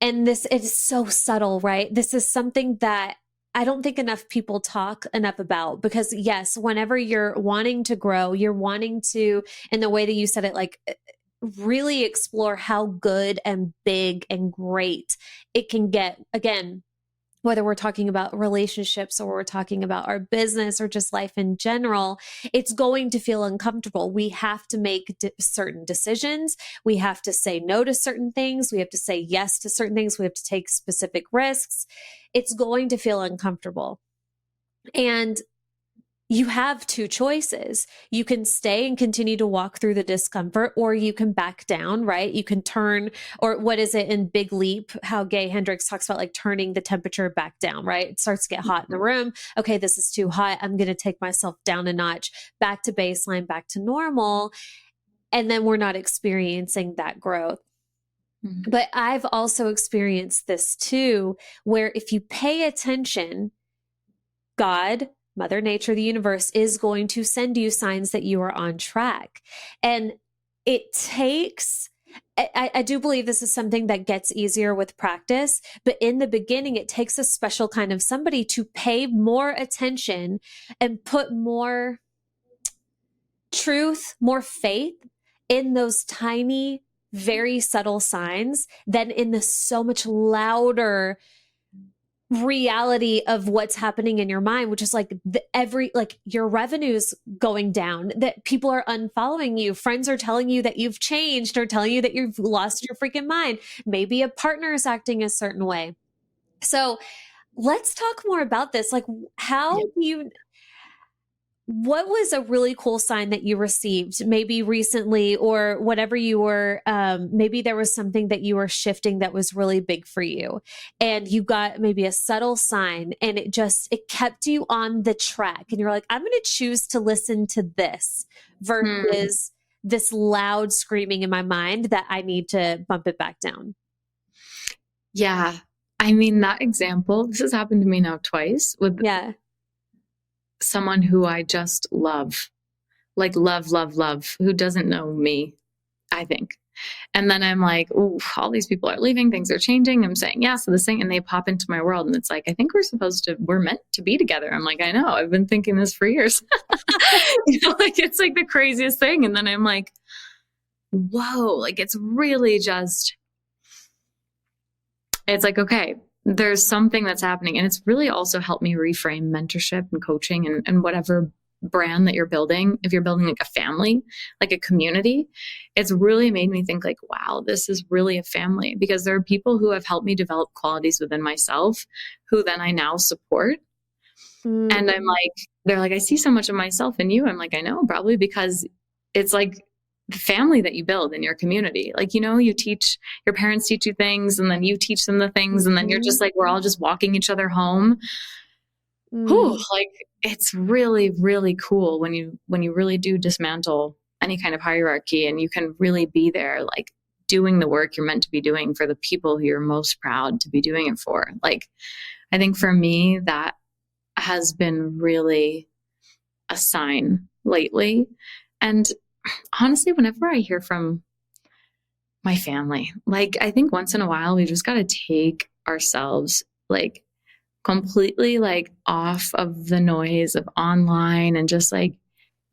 and this is so subtle, right? This is something that I don't think enough people talk enough about, because yes, whenever you're wanting to grow, you're wanting to, in the way that you said it, like really explore how good and big and great it can get. Again, whether we're talking about relationships or we're talking about our business or just life in general, it's going to feel uncomfortable. We have to make certain decisions. We have to say no to certain things. We have to say yes to certain things. We have to take specific risks. It's going to feel uncomfortable. And you have two choices. You can stay and continue to walk through the discomfort, or you can back down, right? You can turn, or what is it in Big Leap, how Gay Hendricks talks about like turning the temperature back down, right? It starts to get hot in the room. Okay, this is too hot. I'm going to take myself down a notch, back to baseline, back to normal. And then we're not experiencing that growth. Mm-hmm. But I've also experienced this too, where if you pay attention, God, Mother Nature, the universe is going to send you signs that you are on track. And it takes, I do believe this is something that gets easier with practice, but in the beginning, it takes a special kind of somebody to pay more attention and put more truth, more faith in those tiny, very subtle signs than in the so much louder reality of what's happening in your mind, which is like your revenue's going down, that people are unfollowing you, friends are telling you that you've changed or telling you that you've lost your freaking mind, maybe a partner is acting a certain way. So let's talk more about this. Like, what was a really cool sign that you received maybe recently, or whatever you were, maybe there was something that you were shifting that was really big for you, and you got maybe a subtle sign and it kept you on the track, and you're like, I'm going to choose to listen to this versus this loud screaming in my mind that I need to bump it back down. Yeah. I mean, that example, this has happened to me now twice with someone who I just love, like love, who doesn't know me, I think. And then I'm like, oh, all these people are leaving. Things are changing. I'm saying yes to this thing. And they pop into my world. And it's like, I think we're meant to be together. I'm like, I know, I've been thinking this for years. Like it's like the craziest thing. And then I'm like, whoa, like it's really just, it's like, okay, there's something that's happening. And it's really also helped me reframe mentorship and coaching and whatever brand that you're building. If you're building like a family, like a community, it's really made me think like, wow, this is really a family, because there are people who have helped me develop qualities within myself who then I now support. And I'm Mm, like, they're like, I see so much of myself in you. I'm like, I know, probably because it's like the family that you build in your community. Like, you know, you teach, your parents teach you things and then you teach them the things. And then you're mhm, just like, we're all just walking each other home. Whew, mm, like it's really, really cool when you really do dismantle any kind of hierarchy and you can really be there, like doing the work you're meant to be doing for the people who you're most proud to be doing it for. Like, I think for me, that has been really a sign lately. And honestly, whenever I hear from my family, like I think once in a while we just got to take ourselves like completely like off of the noise of online and just like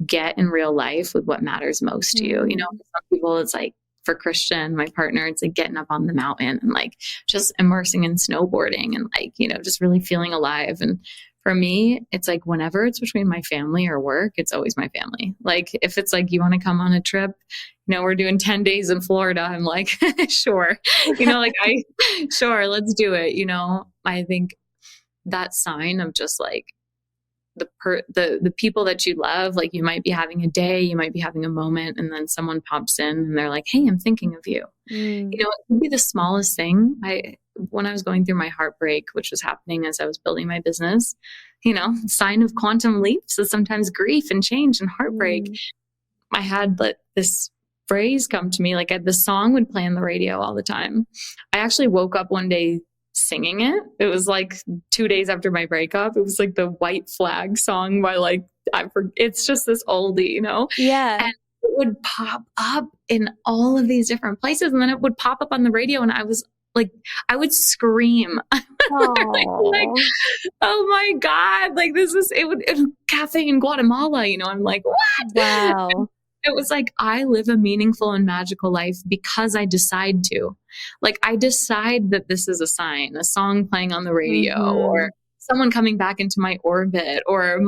get in real life with what matters most to you. You know, mm, for some people it's like, for Christian, my partner, it's like getting up on the mountain and like just immersing in snowboarding and like, you know, just really feeling alive. And for me, it's like whenever it's between my family or work, it's always my family. Like if it's like, you want to come on a trip, you know, we're doing 10 days in Florida. I'm like, sure. You know, like sure, let's do it. You know, I think that sign of just like the people that you love, like you might be having a day, you might be having a moment, and then someone pops in and they're like, hey, I'm thinking of you. mm, You know, it could be the smallest thing. When I was going through my heartbreak, which was happening as I was building my business, you know, sign of quantum leaps is sometimes grief and change and heartbreak. mm. I had this phrase come to me, like the song would play on the radio all the time. I actually woke up one day singing it. It was like 2 days after my breakup. It was like the White Flag song by like, it's just this oldie, you know? Yeah. And it would pop up in all of these different places. And then it would pop up on the radio. And I was like, I would scream. Like, Oh, oh my God, like this is, it cafe in Guatemala, you know, I'm like, what? wow. It was like, I live a meaningful and magical life because I decide to. Like, I decide that this is a sign, a song playing on the radio, or Mhm, someone coming back into my orbit, or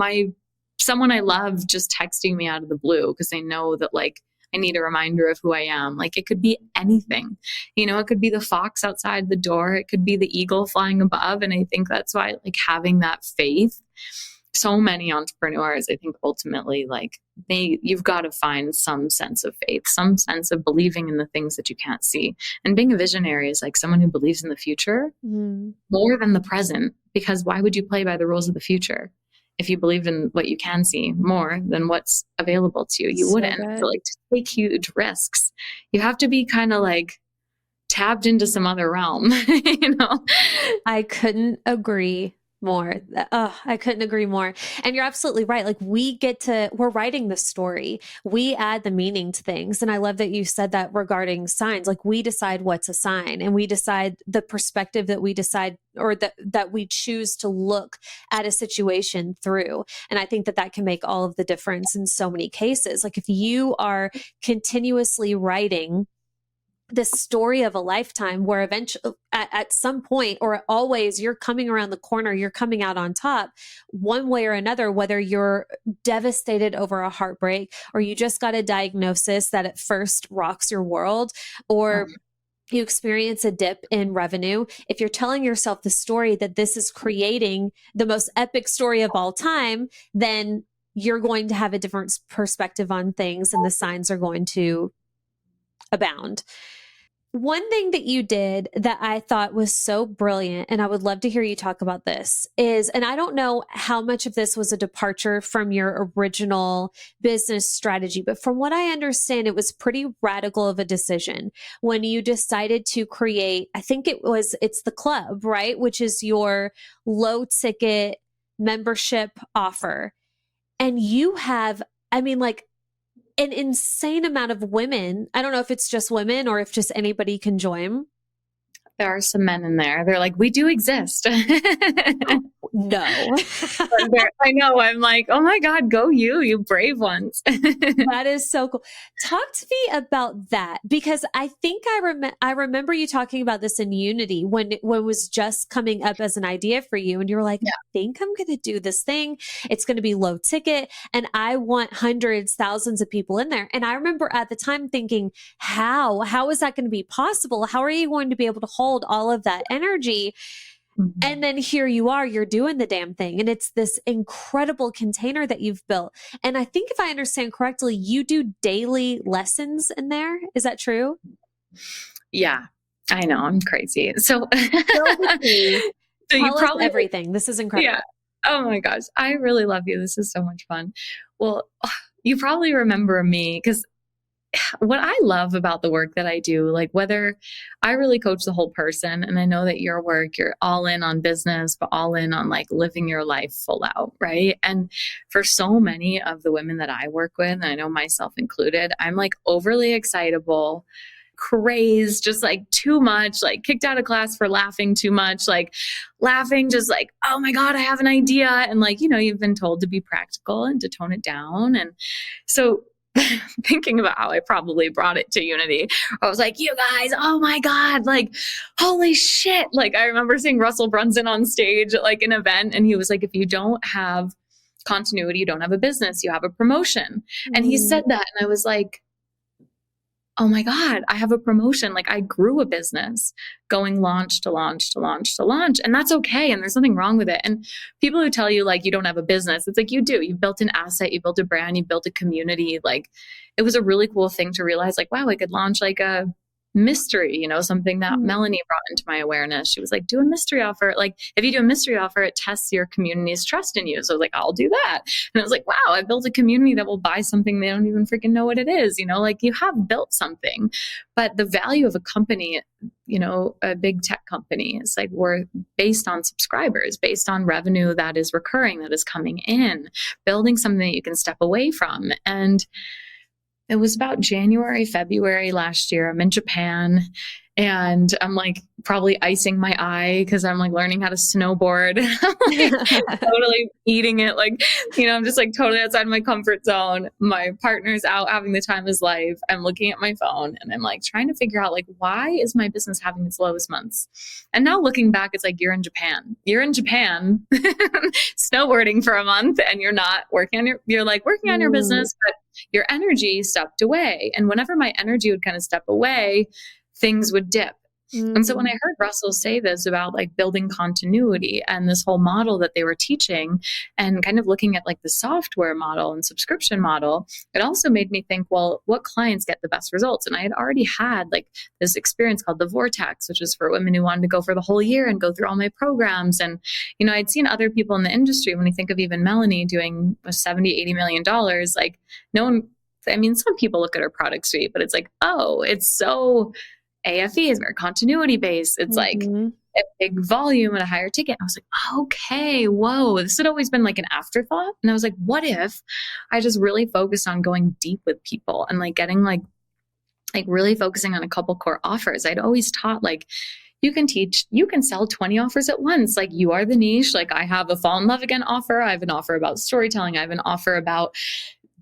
someone I love just texting me out of the blue because they know that, like, I need a reminder of who I am. Like, it could be anything. You know, it could be the fox outside the door, it could be the eagle flying above. And I think that's why, like, having that faith, so many entrepreneurs, I think ultimately, like, you've got to find some sense of faith, some sense of believing in the things that you can't see. And being a visionary is like someone who believes in the future mm. more than the present, because why would you play by the rules of the future if you believed in what you can see more than what's available to you? You So wouldn't. So, good. like, to take huge risks, you have to be kind of like tapped into some other realm, you know? I couldn't agree more. Oh, I couldn't agree more. And you're absolutely right. Like we're writing the story. We add the meaning to things. And I love that you said that regarding signs. Like we decide what's a sign and we decide the perspective that we decide or that we choose to look at a situation through. And I think that that can make all of the difference in so many cases. Like if you are continuously writing this story of a lifetime where eventually at some point or always you're coming around the corner, you're coming out on top one way or another, whether you're devastated over a heartbreak or you just got a diagnosis that at first rocks your world, or you experience a dip in revenue. If you're telling yourself the story that this is creating the most epic story of all time, then you're going to have a different perspective on things and the signs are going to abound. One thing that you did that I thought was so brilliant, and I would love to hear you talk about this, is, and I don't know how much of this was a departure from your original business strategy, but from what I understand, it was pretty radical of a decision when you decided to create, I think it's the club, right? Which is your low ticket membership offer. And you have, I mean, like, an insane amount of women. I don't know if it's just women or if just anybody can join. There are some men in there. They're like, we do exist. No. I know. I'm like, oh my God, go you brave ones. That is so cool. Talk to me about that because I think I remember you talking about this in Unity when it was just coming up as an idea for you, and you were like, Yeah. I think I'm going to do this thing. It's going to be low ticket, and I want hundreds, thousands of people in there. And I remember at the time thinking, how is that going to be possible? How are you going to be able to hold all of that energy? And then here you are, you're doing the damn thing. And it's this incredible container that you've built. And I think if I understand correctly, you do daily lessons in there. Is that true? Yeah, I know. I'm crazy. So, so you Tell us probably, everything. This is incredible. yeah. Oh my gosh. I really love you. This is so much fun. Well, you probably remember me because what I love about the work that I do, like whether I really coach the whole person, and I know that your work, you're all in on business, but all in on like living your life full out, right? And for so many of the women that I work with, and I know myself included, I'm like overly excitable, crazed, just like too much, like kicked out of class for laughing too much, like laughing, just like, oh my God, I have an idea. And like, you've been told to be practical and to tone it down. And so thinking about how I probably brought it to Unity, I was like, you guys, oh my God, like, holy shit. Like, I remember seeing Russell Brunson on stage at like an event, and he was like, if you don't have continuity, you don't have a business, you have a promotion. And he said that, and I was like, oh my God, I have a promotion. Like I grew a business going launch to launch to launch to launch. And that's okay. And there's nothing wrong with it. And people who tell you like you don't have a business, it's like you do. You built an asset, you built a brand, you built a community. Like it was a really cool thing to realize like, wow, I could launch like a mystery, something that Melanie brought into my awareness. She was like, do a mystery offer. Like if you do a mystery offer, it tests your community's trust in you. So I was like, I'll do that. And I was like, wow, I built a community that will buy something they don't even freaking know what it is. Like you have built something, but the value of a company, a big tech company is like we're based on subscribers, based on revenue that is recurring, that is coming in, building something that you can step away from. And it was about January, February last year. I'm in Japan and I'm like probably icing my eye because I'm like learning how to snowboard. I'm like totally eating it. Like, I'm just like totally outside my comfort zone. My partner's out having the time of his life. I'm looking at my phone and I'm like trying to figure out like, why is my business having its lowest months? And now looking back, it's like, you're in Japan snowboarding for a month and you're not working on you're like working on your business, but your energy stepped away. And whenever my energy would kind of step away, things would dip. And so when I heard Russell say this about like building continuity and this whole model that they were teaching and kind of looking at like the software model and subscription model, it also made me think, well, what clients get the best results? And I had already had like this experience called the Vortex, which is for women who wanted to go for the whole year and go through all my programs. And, I'd seen other people in the industry, when you think of even Melanie doing $70-80 million, like no one, some people look at her product suite, but it's like, oh, it's so AFE is very continuity based. It's like a big volume and a higher ticket. I was like, okay, whoa, this had always been like an afterthought. And I was like, what if I just really focused on going deep with people and like getting like really focusing on a couple core offers. I'd always taught like, you can sell 20 offers at once. Like you are the niche. Like I have a fall in love again offer. I have an offer about storytelling. I have an offer about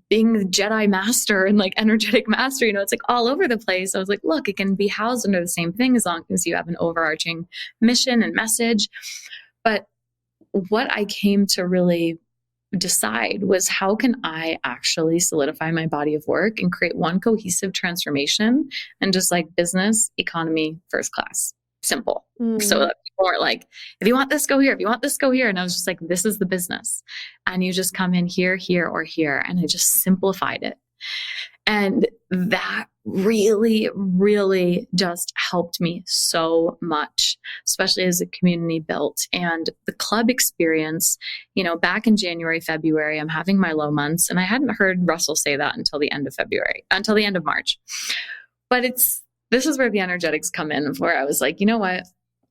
being the Jedi master and like energetic master, it's like all over the place. I was like, look, it can be housed under the same thing as long as you have an overarching mission and message. But what I came to really decide was how can I actually solidify my body of work and create one cohesive transformation and just like business, economy, first class. Simple. So that people are like, if you want this, go here. If you want this, go here. And I was just like, this is the business. And you just come in here, here, or here. And I just simplified it. And that really, really just helped me so much, especially as the community built and the club experience. Back in January, February, I'm having my low months. And I hadn't heard Russell say that until the end of March. But this is where the energetics come in, where I was like, you know what?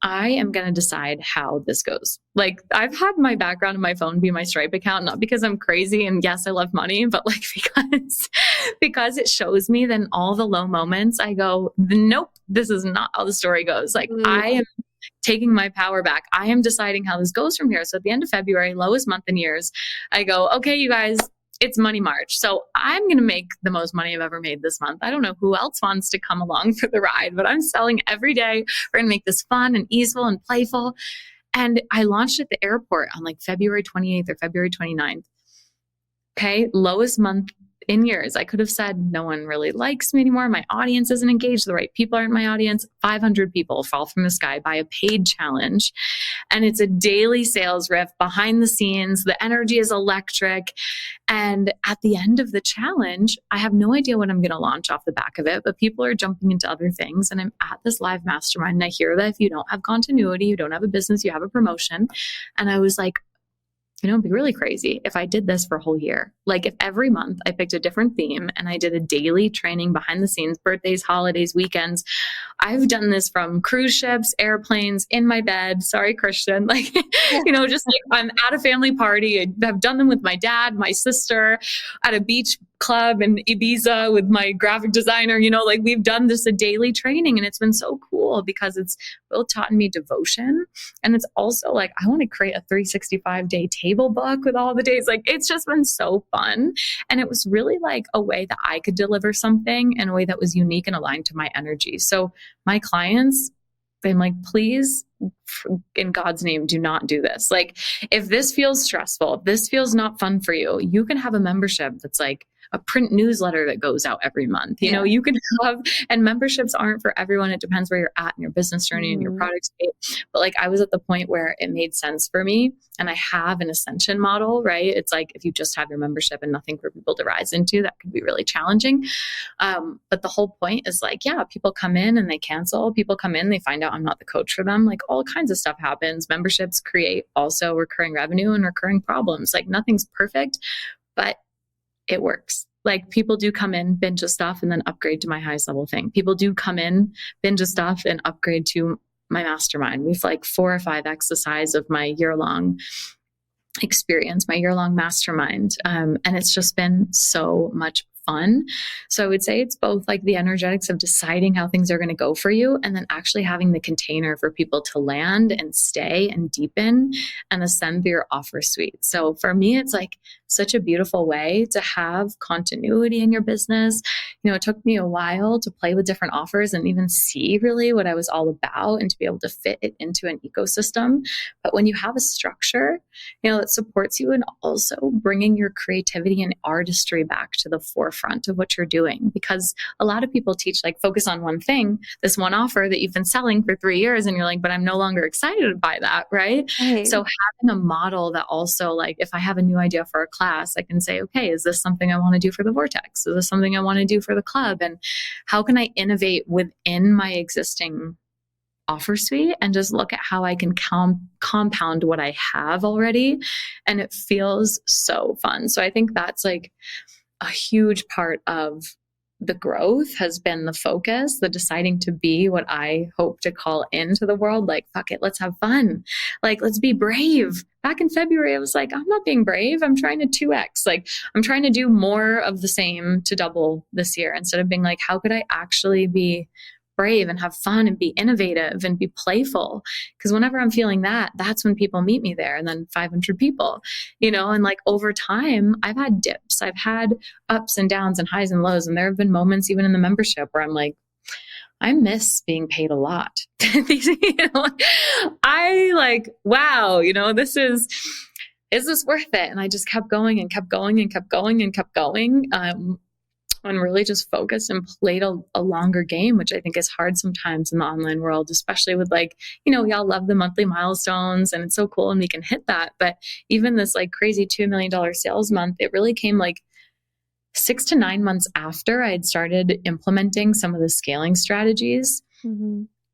I am going to decide how this goes. Like I've had my background in my phone be my Stripe account, not because I'm crazy and yes, I love money, but like because it shows me then all the low moments I go, nope, this is not how the story goes. Like I am taking my power back. I am deciding how this goes from here. So at the end of February, lowest month in years, I go, okay, you guys, it's money March. So I'm going to make the most money I've ever made this month. I don't know who else wants to come along for the ride, but I'm selling every day. We're going to make this fun and easeful and playful. And I launched at the airport on like February 28th or February 29th. Okay. Lowest month in years. I could have said, no one really likes me anymore. My audience isn't engaged. The right people aren't my audience. 500 people fall from the sky by a paid challenge. And it's a daily sales riff behind the scenes. The energy is electric. And at the end of the challenge, I have no idea what I'm going to launch off the back of it, but people are jumping into other things. And I'm at this live mastermind. And I hear that if you don't have continuity, you don't have a business, you have a promotion. And I was like, it'd be really crazy if I did this for a whole year. Like if every month I picked a different theme and I did a daily training behind the scenes, birthdays, holidays, weekends. I've done this from cruise ships, airplanes, in my bed. Sorry, Christian. Like, just like I'm at a family party. I've done them with my dad, my sister, at a beach club in Ibiza with my graphic designer. Like we've done this a daily training, and it's been so cool because it's both taught me devotion, and it's also like I want to create a 365-day table book with all the days. Like it's just been so fun, and it was really like a way that I could deliver something in a way that was unique and aligned to my energy. So my clients, I'm like, please, in God's name, do not do this. Like, if this feels stressful, if this feels not fun for you, you can have a membership that's like a print newsletter that goes out every month. You can have, and memberships aren't for everyone. It depends where you're at in your business journey and your product state. But like, I was at the point where it made sense for me, and I have an ascension model, right? It's like, if you just have your membership and nothing for people to rise into, that could be really challenging. But the whole point is like, yeah, people come in and they cancel. People come in, they find out I'm not the coach for them. Like all kinds of stuff happens. Memberships create also recurring revenue and recurring problems. Like nothing's perfect, but it works. Like people do come in, binge a stuff, and then upgrade to my highest level thing. People do come in, binge a stuff, and upgrade to my mastermind. We've like 4 or 5x the size of my year-long experience, my year-long mastermind. And it's just been so much fun. So I would say it's both like the energetics of deciding how things are going to go for you, and then actually having the container for people to land and stay and deepen and ascend through your offer suite. So for me, it's like such a beautiful way to have continuity in your business. It took me a while to play with different offers and even see really what I was all about and to be able to fit it into an ecosystem. But when you have a structure, that supports you, and also bringing your creativity and artistry back to the forefront of what you're doing. Because a lot of people teach like focus on one thing, this one offer that you've been selling for 3 years, and you're like, but I'm no longer excited by that, right? So having a model that also, like, if I have a new idea for a class, I can say, okay, is this something I want to do for the Vortex? Is this something I want to do for the club? And how can I innovate within my existing offer suite and just look at how I can compound what I have already? And it feels so fun. So I think that's like a huge part of the growth has been the focus, the deciding to be what I hope to call into the world. Like, fuck it, let's have fun. Like, let's be brave. Back in February, I was like, I'm not being brave. I'm trying to 2x. Like, I'm trying to do more of the same to double this year, instead of being like, how could I actually be brave and have fun and be innovative and be playful? Because whenever I'm feeling that, that's when people meet me there. And then 500 people, and like over time, I've had dips, I've had ups and downs and highs and lows. And there have been moments even in the membership where I'm like, I miss being paid a lot. I like, wow, is this worth it? And I just kept going and kept going and kept going and kept going. And really just focused and played a longer game, which I think is hard sometimes in the online world, especially with like, we all love the monthly milestones and it's so cool and we can hit that. But even this like crazy $2 million sales month, it really came like 6 to 9 months after I had started implementing some of the scaling strategies.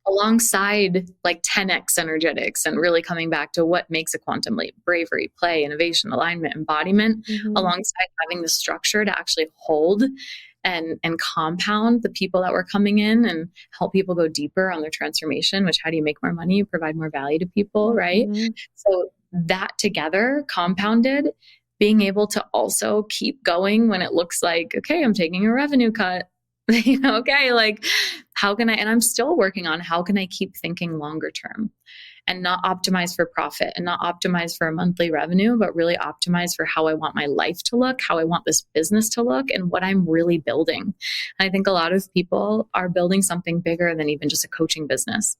Alongside like 10x energetics and really coming back to what makes a quantum leap: bravery, play, innovation, alignment, embodiment, alongside having the structure to actually hold and compound the people that were coming in and help people go deeper on their transformation, which how do you make more money? You provide more value to people, right? So that together compounded, being able to also keep going when it looks like, okay, I'm taking a revenue cut. Okay, like how can I, and I'm still working on how can I keep thinking longer term and not optimize for profit and not optimize for a monthly revenue, but really optimize for how I want my life to look, how I want this business to look, and what I'm really building. And I think a lot of people are building something bigger than even just a coaching business,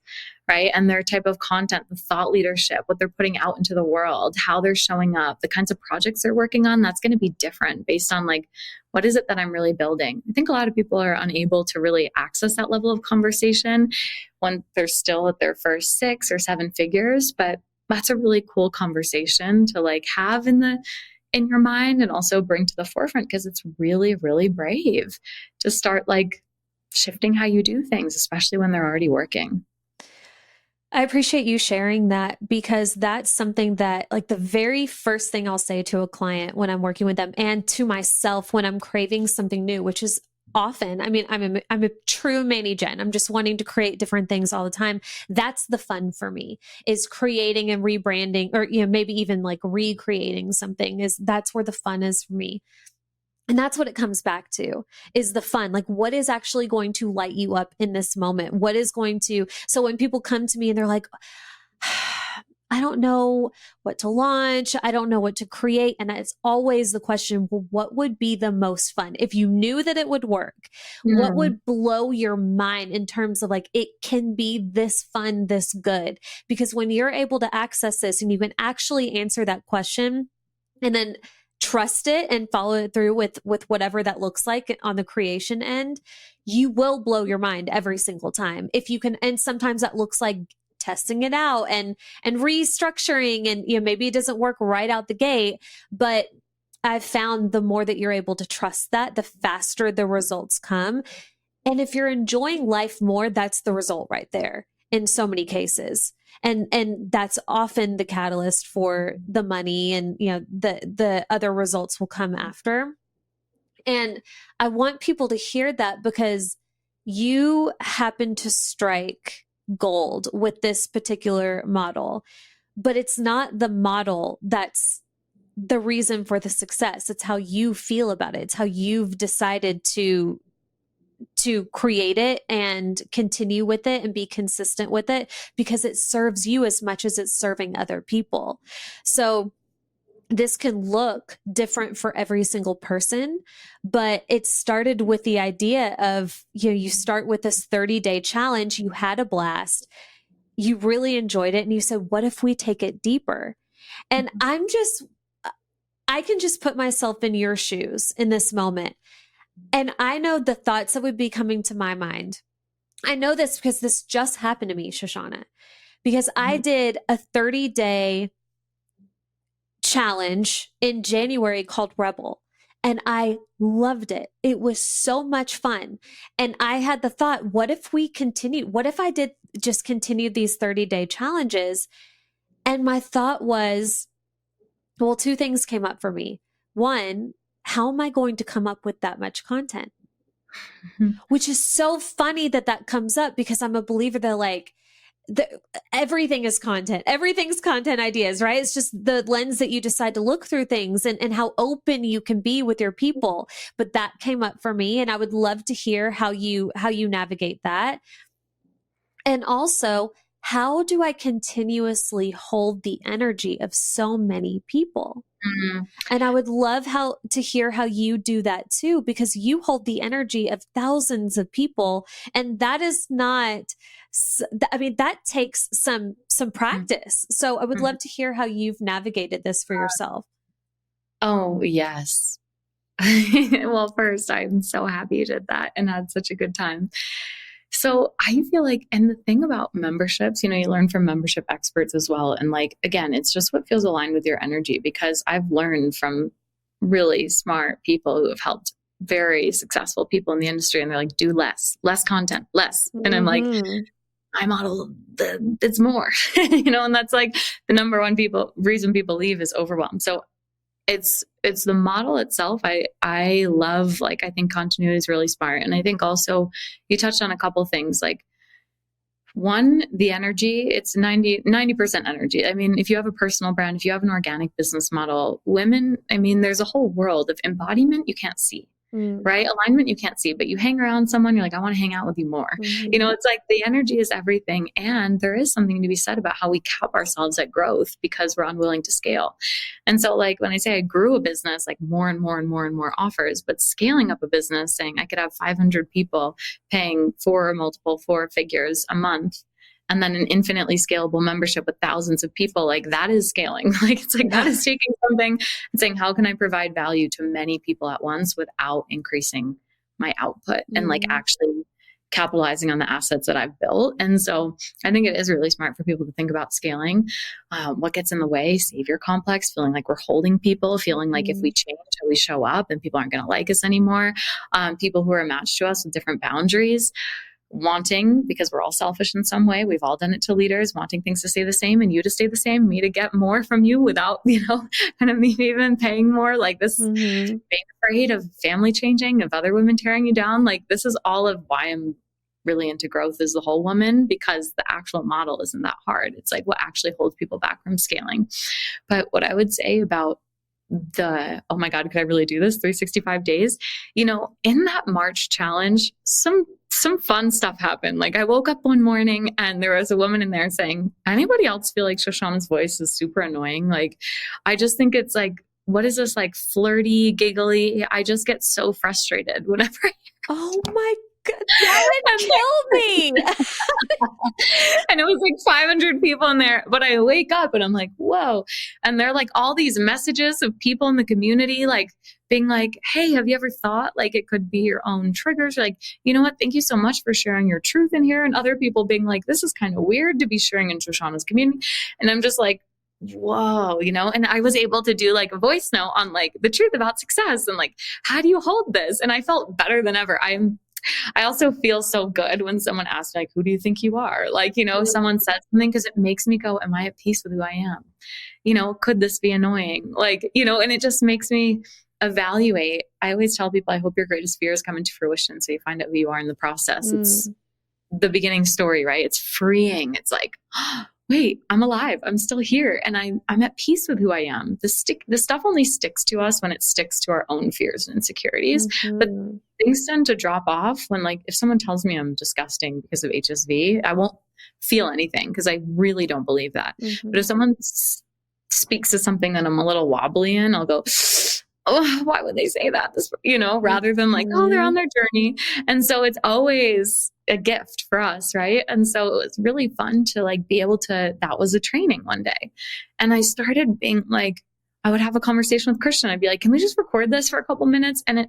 right? And their type of content, the thought leadership, what they're putting out into the world, how they're showing up, the kinds of projects they're working on, that's going to be different based on like, what is it that I'm really building? I think a lot of people are unable to really access that level of conversation when they're still at their first 6 or 7 figures, but that's a really cool conversation to like have in your mind and also bring to the forefront, because it's really, really brave to start like shifting how you do things, especially when they're already working. I appreciate you sharing that, because that's something that, like, the very first thing I'll say to a client when I'm working with them, and to myself when I'm craving something new, which is often, I mean, I'm a true mani gen. I'm just wanting to create different things all the time. That's the fun for me, is creating and rebranding, or, maybe even like recreating something. That's where the fun is for me. And that's what it comes back to, is the fun. Like, what is actually going to light you up in this moment? What is going to, so when people come to me and they're like, I don't know what to launch, I don't know what to create. And it's always the question, well, what would be the most fun? If you knew that it would work, what Mm. would blow your mind in terms of like, it can be this fun, this good? Because when you're able to access this and you can actually answer that question, and then trust it and follow it through with whatever that looks like on the creation end, you will blow your mind every single time. If you can, and sometimes that looks like testing it out and restructuring, and maybe it doesn't work right out the gate, but I've found the more that you're able to trust that, the faster the results come. And if you're enjoying life more, that's the result right there in so many cases. And that's often the catalyst for the money, and the other results will come after. And I want people to hear that, because you happen to strike gold with this particular model, but it's not the model that's the reason for the success. It's how you feel about it. It's how you've decided to create it and continue with it and be consistent with it, because it serves you as much as it's serving other people. So this can look different for every single person, but it started with the idea of, you start with this 30-day challenge, you had a blast, you really enjoyed it, and you said, what if we take it deeper? And I can just put myself in your shoes in this moment. And I know the thoughts that would be coming to my mind. I know this because this just happened to me, Shoshana, because I did a 30-day challenge in January called Rebel, and I loved it. It was so much fun. And I had the thought, what if we continue? What if I did just continue these 30-day challenges? And my thought was, well, two things came up for me. One, how am I going to come up with that much content? Which is so funny that comes up, because I'm a believer that like everything is content. Everything's content ideas, right? It's just the lens that you decide to look through things, and how open you can be with your people. But that came up for me, and I would love to hear how you navigate that. And also, how do I continuously hold the energy of so many people? Mm. And I would love to hear how you do that too, because you hold the energy of thousands of people. And that is not, I mean, that takes some practice. So I would love to hear how you've navigated this for yourself. Oh, yes. Well, first, I'm so happy you did that and had such a good time. So I feel like, and the thing about memberships, you learn from membership experts as well. And like, again, it's just what feels aligned with your energy, because I've learned from really smart people who have helped very successful people in the industry. And they're like, do less content, less. And I'm like, I model it's more, and that's like the number one reason people leave is overwhelm. So it's the model itself. I love, like, I think continuity is really smart. And I think also you touched on a couple things, like one, the energy, it's 90% energy. I mean, if you have a personal brand, if you have an organic business model, women, I mean, there's a whole world of embodiment you can't see. Mm, right? Alignment you can't see, but you hang around someone, you're like, I want to hang out with you more. mhm, It's like the energy is everything. And there is something to be said about how we cap ourselves at growth because we're unwilling to scale. And so, like, when I say I grew a business, like more and more and more and more offers, but scaling up a business, saying I could have 500 people paying multiple four figures a month, and then an infinitely scalable membership with thousands of people, like that is scaling. Like, it's like that yeah. is taking something and saying, how can I provide value to many people at once without increasing my output and like Mm, actually capitalizing on the assets that I've built. And so I think it is really smart for people to think about scaling. What gets in the way? Savior complex, feeling like we're holding people, feeling like if we mhm, change or we show up and people aren't going to like us anymore. People who are matched to us with different boundaries, wanting, because we're all selfish in some way, we've all done it to leaders, wanting things to stay the same and you to stay the same, me to get more from you without, kind of me even paying more, like this, mhm, being afraid of family changing, of other women tearing you down. Like, this is all of why I'm really into growth as the whole woman, because the actual model isn't that hard. It's like what actually holds people back from scaling. But what I would say about oh my God, could I really do this 365 days? In that March challenge, some fun stuff happened. Like, I woke up one morning and there was a woman in there saying, anybody else feel like Shoshana's voice is super annoying? Like, I just think it's like, what is this, like flirty, giggly? I just get so frustrated whenever oh my God, that would kill me. and it was like 500 people in there. But I wake up and I'm like, whoa. And they're like all these messages of people in the community, like being like, hey, have you ever thought like it could be your own triggers? Like, you know what? Thank you so much for sharing your truth in here. And other people being like, this is kind of weird to be sharing in Shoshana's community. And I'm just like, whoa, and I was able to do like a voice note on like the truth about success and like, how do you hold this? And I felt better than ever. I also feel so good when someone asks, like, who do you think you are? Like, someone says something, because it makes me go, am I at peace with who I am? Could this be annoying? Like, and it just makes me evaluate. I always tell people, I hope your greatest fears come into fruition so you find out who you are in the process. It's Mm, the beginning story, right? It's freeing. It's like, oh, wait, I'm alive. I'm still here. And I'm at peace with who I am. The stuff only sticks to us when it sticks to our own fears and insecurities. But mhm, things tend to drop off when, like, if someone tells me I'm disgusting because of HSV, I won't feel anything because I really don't believe that. But mhm, if someone speaks to something that I'm a little wobbly in, I'll go, oh, why would they say that? Rather than like, oh, they're on mhm, their journey. And so it's always a gift for us, right? And so it was really fun to like be able to, that was a training one day. And I started being like, I would have a conversation with Christian. I'd be like, can we just record this for a couple minutes? And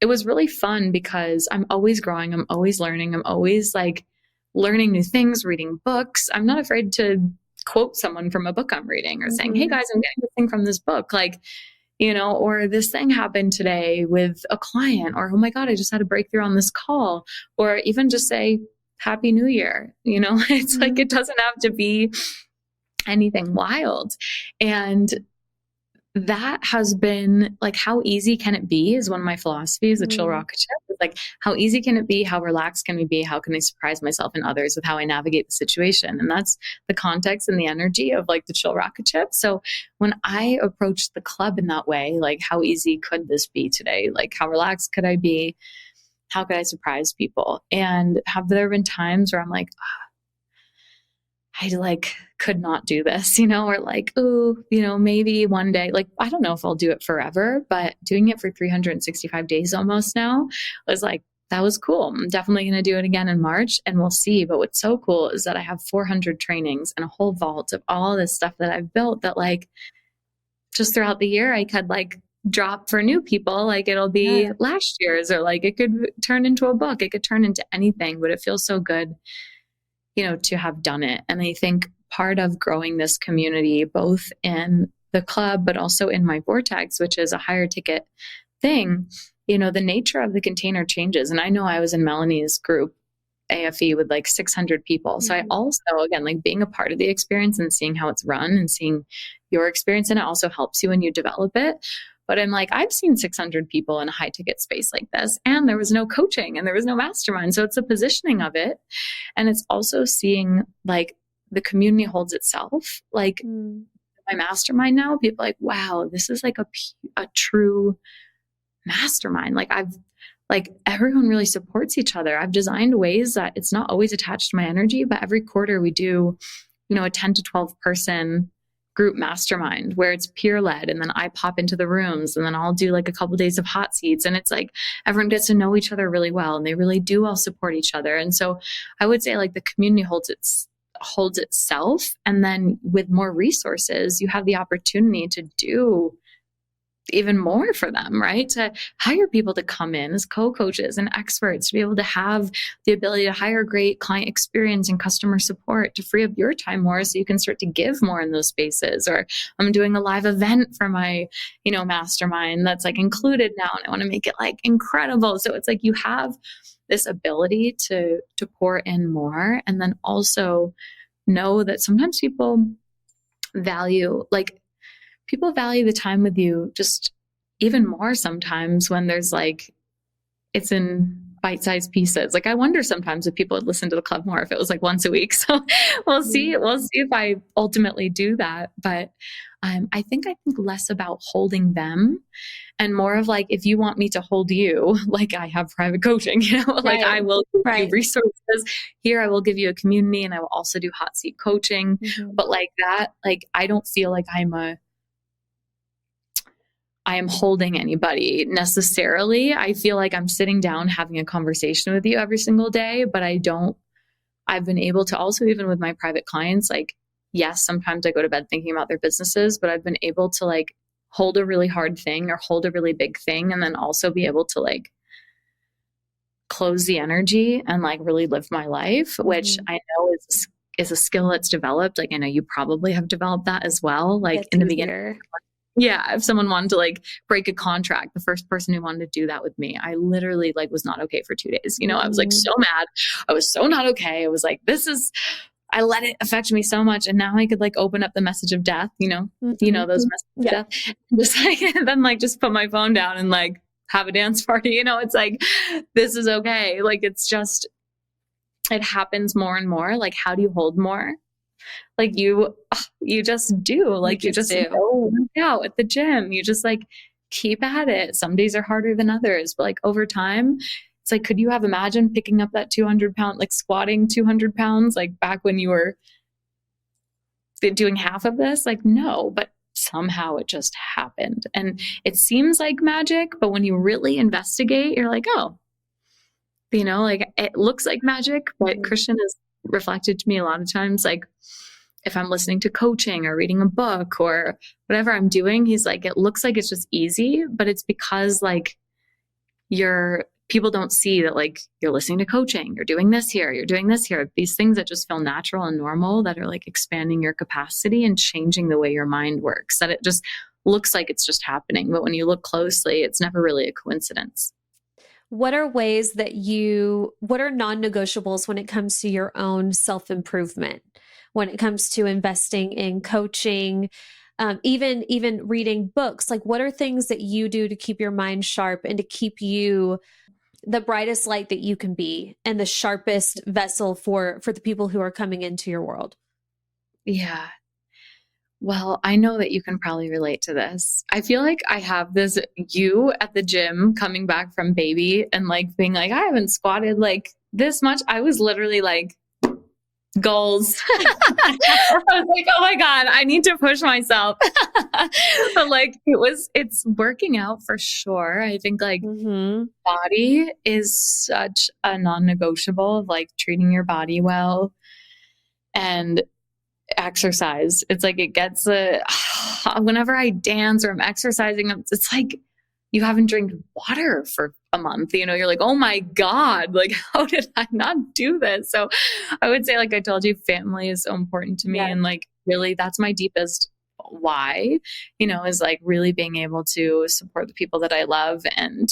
it was really fun because I'm always growing. I'm always learning. I'm always like learning new things, reading books. I'm not afraid to quote someone from a book I'm reading or saying, hey mhm, guys, I'm getting this thing from this book. Like, or this thing happened today with a client, or, oh my God, I just had a breakthrough on this call, or even just say, Happy New Year. It's like, mhm, it doesn't have to be anything wild. And that has been like, how easy can it be is one of my philosophies, the chill mhm, rocket ship. It's like, how easy can it be? How relaxed can we be? How can I surprise myself and others with how I navigate the situation? And that's the context and the energy of like the chill rocket ship. So when I approached the club in that way, like, how easy could this be today? Like, how relaxed could I be? How could I surprise people? And have there been times where I'm like, I like could not do this, or like, oh, maybe one day, like, I don't know if I'll do it forever, but doing it for 365 days almost now was like, that was cool. I'm definitely going to do it again in March and we'll see. But what's so cool is that I have 400 trainings and a whole vault of all this stuff that I've built that, like, just throughout the year, I could like drop for new people. Like, it'll be yeah, last year's, or like it could turn into a book. It could turn into anything, but it feels so good to have done it. And I think part of growing this community, both in the club, but also in my vortex, which is a higher ticket thing, the nature of the container changes. And I know I was in Melanie's group, AFE, with like 600 people. So I mhm, also, again, like being a part of the experience and seeing how it's run and seeing your experience in it also helps you when you develop it. But I'm like, I've seen 600 people in a high ticket space like this, and there was no coaching and there was no mastermind. So it's the positioning of it. And it's also seeing like the community holds itself. Like, mm, my mastermind now, people are like, wow, this is like a true mastermind. Like everyone really supports each other. I've designed ways that it's not always attached to my energy, but every quarter we do, a 10 to 12 person group mastermind where it's peer led. And then I pop into the rooms and then I'll do like a couple of days of hot seats. And it's like everyone gets to know each other really well and they really do all support each other. And so I would say like the community holds itself. And then with more resources, you have the opportunity to do even more for them, right? To hire people to come in as co-coaches and experts, to be able to have the ability to hire great client experience and customer support to free up your time more so you can start to give more in those spaces. Or I'm doing a live event for my, mastermind that's like included now and I want to make it like incredible. So it's like you have this ability to pour in more, and then also know that sometimes people value the time with you just even more sometimes when there's like, it's in bite-sized pieces. Like I wonder sometimes if people would listen to the club more if it was like once a week. So we'll see if I ultimately do that. But I think less about holding them and more of like, if you want me to hold you, like I have private coaching, like I will give you resources here. I will give you a community and I will also do hot seat coaching. Mm-hmm. But like that, like, I don't feel like I am holding anybody necessarily. I feel like I'm sitting down having a conversation with you every single day, but I've been able to also, even with my private clients, like, yes, sometimes I go to bed thinking about their businesses, but I've been able to like hold a really hard thing or hold a really big thing. And then also be able to like close the energy and like really live my life, which I know is a skill that's developed. Like I know you probably have developed that as well. Like in the beginning, yeah, if someone wanted to like break a contract, the first person who wanted to do that with me, I literally like was not okay for 2 days. I was like so mad. I was so not okay. I was like, I let it affect me so much. And now I could like open up the message of death, those messages of death. Just like, and then like just put my phone down and like have a dance party. It's like, this is okay. Like, it's just, it happens more and more. Like, how do you hold more? Like you just do, like you just go out at the gym. You just like keep at it. Some days are harder than others, but like over time, it's like, could you have imagined picking up that 200-pound, like squatting 200 pounds, like back when you were doing half of this? Like, no, but somehow it just happened. And it seems like magic, but when you really investigate, you're like, oh, like it looks like magic, but Christian has reflected to me a lot of times, like if I'm listening to coaching or reading a book or whatever I'm doing, he's like, it looks like it's just easy, but it's because like people don't see that like you're listening to coaching, you're doing this here, you're doing this here, these things that just feel natural and normal that are like expanding your capacity and changing the way your mind works, that it just looks like it's just happening. But when you look closely, it's never really a coincidence. What are ways that what are non-negotiables when it comes to your own self-improvement, when it comes to investing in coaching, even reading books? Like, what are things that you do to keep your mind sharp and to keep you the brightest light that you can be and the sharpest vessel for the people who are coming into your world? Yeah. Well, I know that you can probably relate to this. I feel like I have this you at the gym coming back from baby and like being like, I haven't squatted like this much. I was literally like, goals. I was like, oh my God, I need to push myself. But like it's working out for sure. I think like body is such a non-negotiable of like treating your body well and exercise. It's like it gets whenever I dance or I'm exercising, it's like you haven't drank water for a month, you're like, oh my God, like how did I not do this? So I would say, like I told you, family is so important to me. And like, really, that's my deepest why, is like really being able to support the people that I love and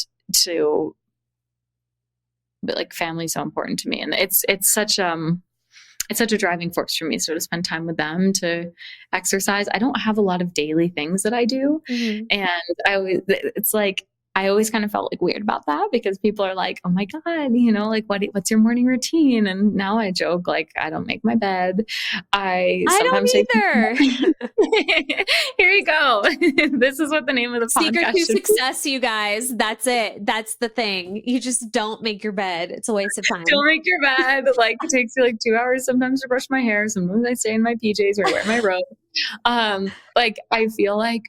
but like family is so important to me. And it's such a driving force for me. So to spend time with them, to exercise. I don't have a lot of daily things that I do. And it's like, I always kind of felt like weird about that because people are like, oh my God, like what's your morning routine? And now I joke, like, I don't make my bed. I I sometimes say, don't either. here you go. This is what the name of the Secret podcast to should be. success, you guys. That's it. That's the thing. You just don't make your bed. It's a waste of time. Don't make your bed. Like, it takes me like 2 hours sometimes to brush my hair. Sometimes I stay in my PJs or wear my robe. Like, I feel like,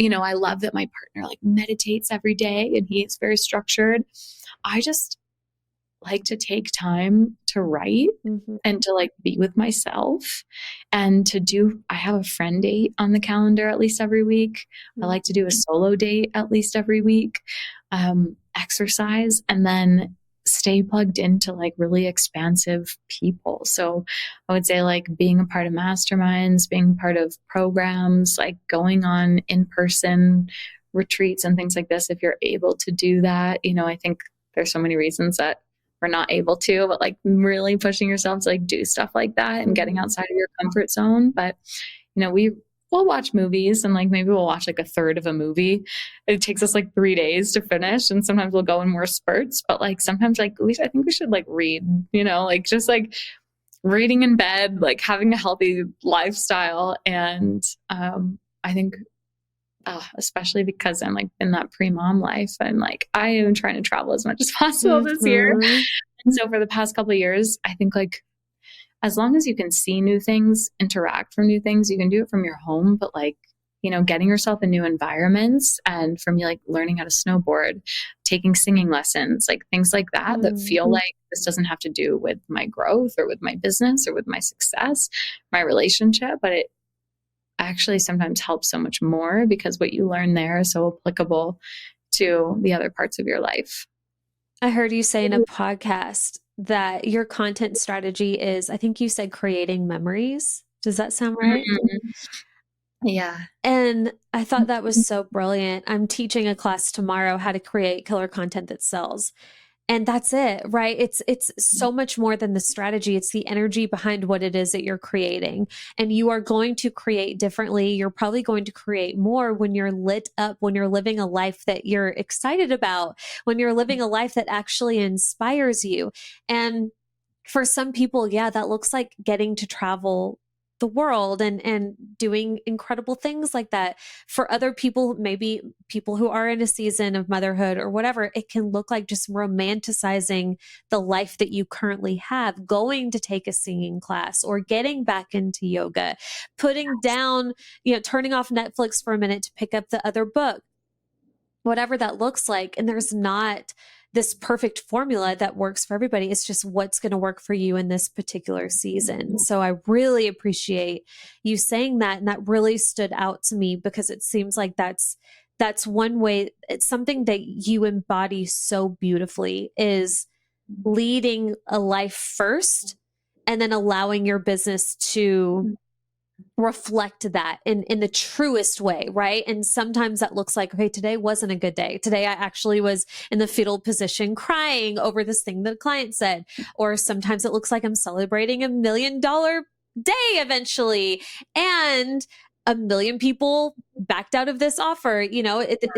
I love that my partner like meditates every day and he's very structured. I just like to take time to write and to like be with myself and I have a friend date on the calendar at least every week. I like to do a solo date at least every week, exercise, and then stay plugged into like really expansive people. So I would say like being a part of masterminds, being part of programs, like going on in-person retreats and things like this. If you're able to do that, I think there's so many reasons that we're not able to, but like really pushing yourself to like do stuff like that and getting outside of your comfort zone. But, we'll watch movies and like maybe we'll watch like a third of a movie. It takes us like 3 days to finish. And sometimes we'll go in more spurts, but like sometimes like I think we should like read, like just like reading in bed, like having a healthy lifestyle. And I think especially because I'm like in that pre-mom life, I'm like, I am trying to travel as much as possible this year. And so for the past couple of years, I think like as long as you can see new things, interact from new things, you can do it from your home, but like, getting yourself in new environments, and for me, like learning how to snowboard, taking singing lessons, like things like that, that feel like this doesn't have to do with my growth or with my business or with my success, my relationship, but it actually sometimes helps so much more because what you learn there is so applicable to the other parts of your life. I heard you say in a podcast that your content strategy is, I think you said creating memories. Does that sound right? Yeah. And I thought that was so brilliant. I'm teaching a class tomorrow how to create killer content that sells. And that's it, right? It's so much more than the strategy. It's the energy behind what it is that you're creating. And you are going to create differently. You're probably going to create more when you're lit up, when you're living a life that you're excited about, when you're living a life that actually inspires you. And for some people, yeah, that looks like getting to travel the world and doing incredible things like that. For other people, maybe people who are in a season of motherhood or whatever, it can look like just romanticizing the life that you currently have, going to take a singing class or getting back into yoga, putting down, turning off Netflix for a minute to pick up the other book, whatever that looks like. And there's not this perfect formula that works for everybody. It's just what's going to work for you in this particular season. So I really appreciate you saying that. And that really stood out to me because it seems like that's one way. It's something that you embody so beautifully, is leading a life first and then allowing your business to reflect that in the truest way, right? And sometimes that looks like, okay, today wasn't a good day. Today I actually was in the fetal position crying over this thing that a client said. Or sometimes it looks like I'm celebrating $1 million day eventually, and 1 million people backed out of this offer.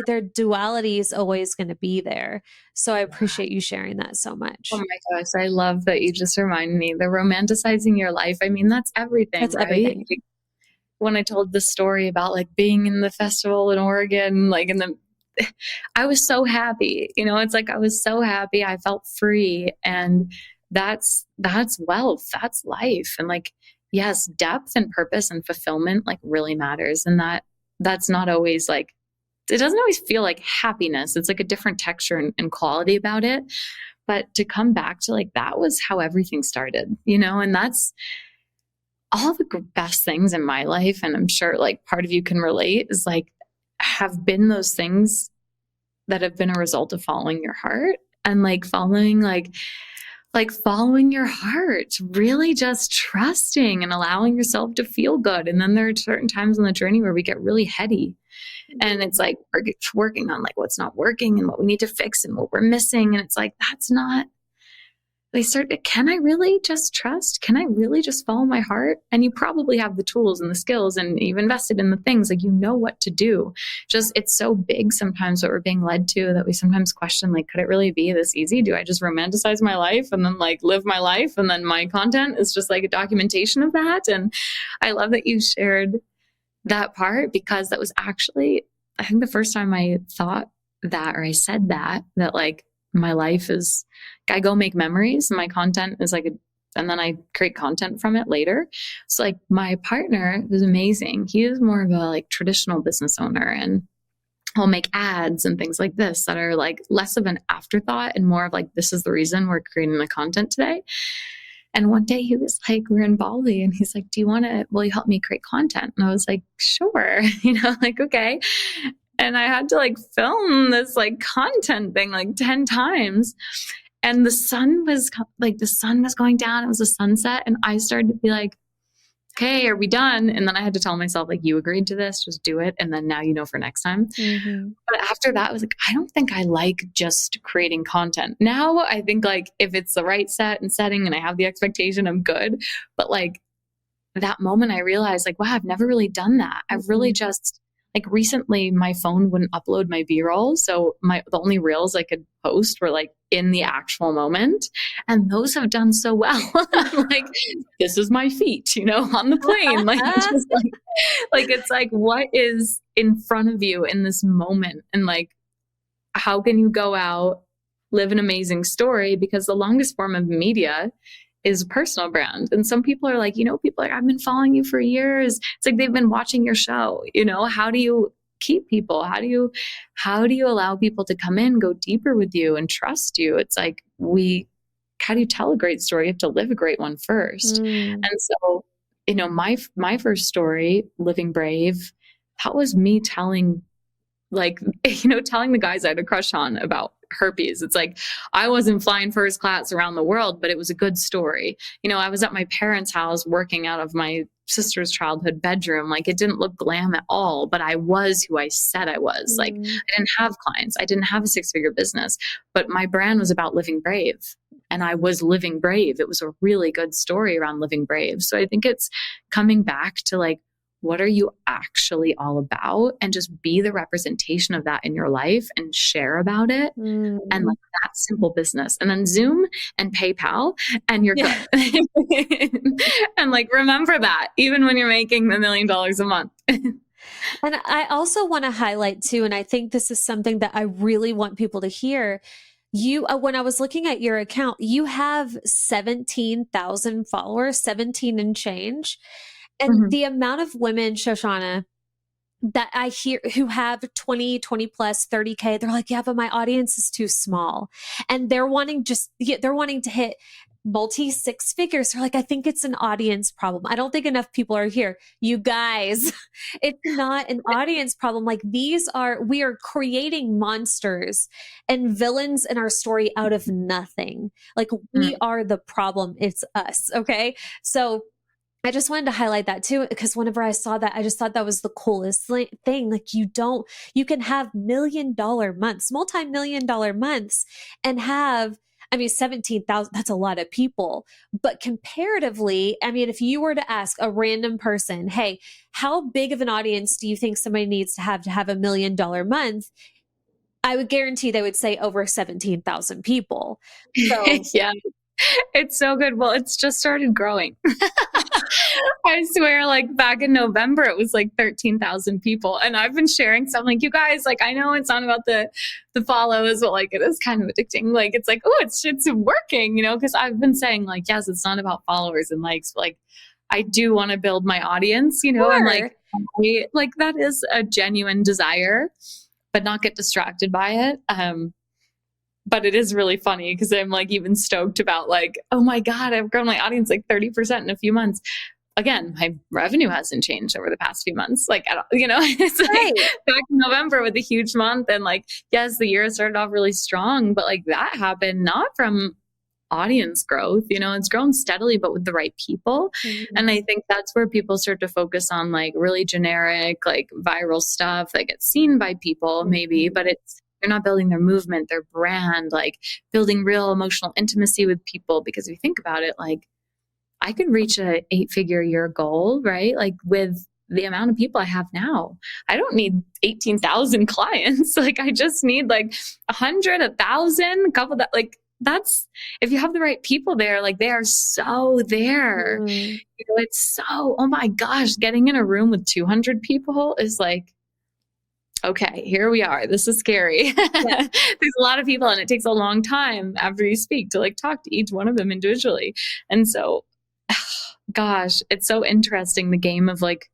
Their duality is always going to be there. So I appreciate you sharing that so much. Oh my gosh, I love that you just remind me, the romanticizing your life. I mean, that's everything, That's right? everything. When I told the story about like being in the festival in Oregon, like I was so happy, it's like, I was so happy. I felt free. And that's wealth. That's life. And like, yes, depth and purpose and fulfillment like really matters. And that's not always like, it doesn't always feel like happiness. It's like a different texture and quality about it. But to come back to like, that was how everything started, and that's all the best things in my life. And I'm sure like part of you can relate, is like, have been those things that have been a result of following your heart and like following your heart, really just trusting and allowing yourself to feel good. And then there are certain times on the journey where we get really heady, and it's like, we're working on like what's not working and what we need to fix and what we're missing. And it's like, that's not they start, can I really just trust? Can I really just follow my heart? And you probably have the tools and the skills, and you've invested in the things, like, you know what to do. Just, it's so big sometimes what we're being led to, that we sometimes question, like, could it really be this easy? Do I just romanticize my life and then like live my life, and then my content is just like a documentation of that? And I love that you shared that part, because that was actually, I think, the first time I thought that, or I said that like, my life is, I go make memories. My content is like and then I create content from it later. So like, my partner was amazing. He is more of a like traditional business owner, and he'll make ads and things like this that are like less of an afterthought and more of like, this is the reason we're creating the content today. And one day he was like, we're in Bali, and he's like, will you help me create content? And I was like, sure, like, okay. And I had to like film this like content thing like 10 times. And the sun was going down. It was a sunset. And I started to be like, okay, are we done? And then I had to tell myself, like, you agreed to this, just do it. And then now you know for next time. Mm-hmm. But after that, I was like, I don't think I like just creating content. Now I think like, if it's the right set and setting and I have the expectation, I'm good. But like, that moment I realized, like, wow, I've never really done that. I've really just, like, recently my phone wouldn't upload my B-roll. So the only reels I could post were like in the actual moment. And those have done so well. Like, this is my feet, on the plane. Like, just like, it's like, what is in front of you in this moment? And like, how can you go out, live an amazing story? Because the longest form of media is a personal brand. And some people are like, people are like, I've been following you for years. It's like, they've been watching your show. How do you keep people? How do you allow people to come in, go deeper with you, and trust you? It's like, how do you tell a great story? You have to live a great one first. And so, my first story, Living Brave, that was me telling the guys I had a crush on about herpes. It's like, I wasn't flying first class around the world, but it was a good story. I was at my parents' house working out of my sister's childhood bedroom. Like, it didn't look glam at all, but I was who I said I was. Like, I didn't have clients. I didn't have a 6-figure business, but my brand was about living brave. And I was living brave. It was a really good story around living brave. So I think it's coming back to like, what are you actually all about? And just be the representation of that in your life and share about it. And like, that simple business. And then Zoom and PayPal, and you're good. And like, remember that even when you're making $1 million a month. And I also want to highlight too, and I think this is something that I really want people to hear. When I was looking at your account, you have 17,000 followers, 17 and change. And the amount of women, Shoshana, that I hear who have 20 plus, 30K, they're like, yeah, but my audience is too small. And they're wanting to hit multi 6 figures. They're like, I think it's an audience problem. I don't think enough people are here. You guys, it's not an audience problem. Like, we are creating monsters and villains in our story out of nothing. Like, we are the problem. It's us. Okay. So I just wanted to highlight that too, because whenever I saw that, I just thought that was the coolest thing. Like, you can have $1 million months, multi-million-dollar months, and have, 17,000, that's a lot of people. But comparatively, if you were to ask a random person, hey, how big of an audience do you think somebody needs to have $1 million month? I would guarantee they would say over 17,000 people. So yeah, it's so good. Well, it's just started growing. I swear, like, back in November, it was like 13,000 people. And I've been sharing stuff like, you guys, like, I know it's not about the follows, but like, it is kind of addicting. Like, it's like, oh, it's working, because I've been saying like, yes, it's not about followers and likes, but like, I do want to build my audience, Sure. and like, that is a genuine desire, but not get distracted by it. But it is really funny because I'm like even stoked about like, oh my God, I've grown my audience like 30% in a few months. Again, my revenue hasn't changed over the past few months. Like, it's like back in November with a huge month. And like, yes, the year started off really strong, but like that happened not from audience growth, it's grown steadily, but with the right people. And I think that's where people start to focus on like really generic, like viral stuff that gets seen by people maybe, but They're not building their movement, their brand, like building real emotional intimacy with people. Because if you think about it, like I could reach a 8-figure year goal, right? Like with the amount of people I have now, I don't need 18,000 clients. Like I just need like 100, 1,000, a couple that like that's, if you have the right people there, like they are so there. Mm. You know, it's so, oh my gosh, getting in a room with 200 people is like, okay, here we are. This is scary. Yeah. There's a lot of people and it takes a long time after you speak to like talk to each one of them individually. And so, gosh, it's so interesting, the game of like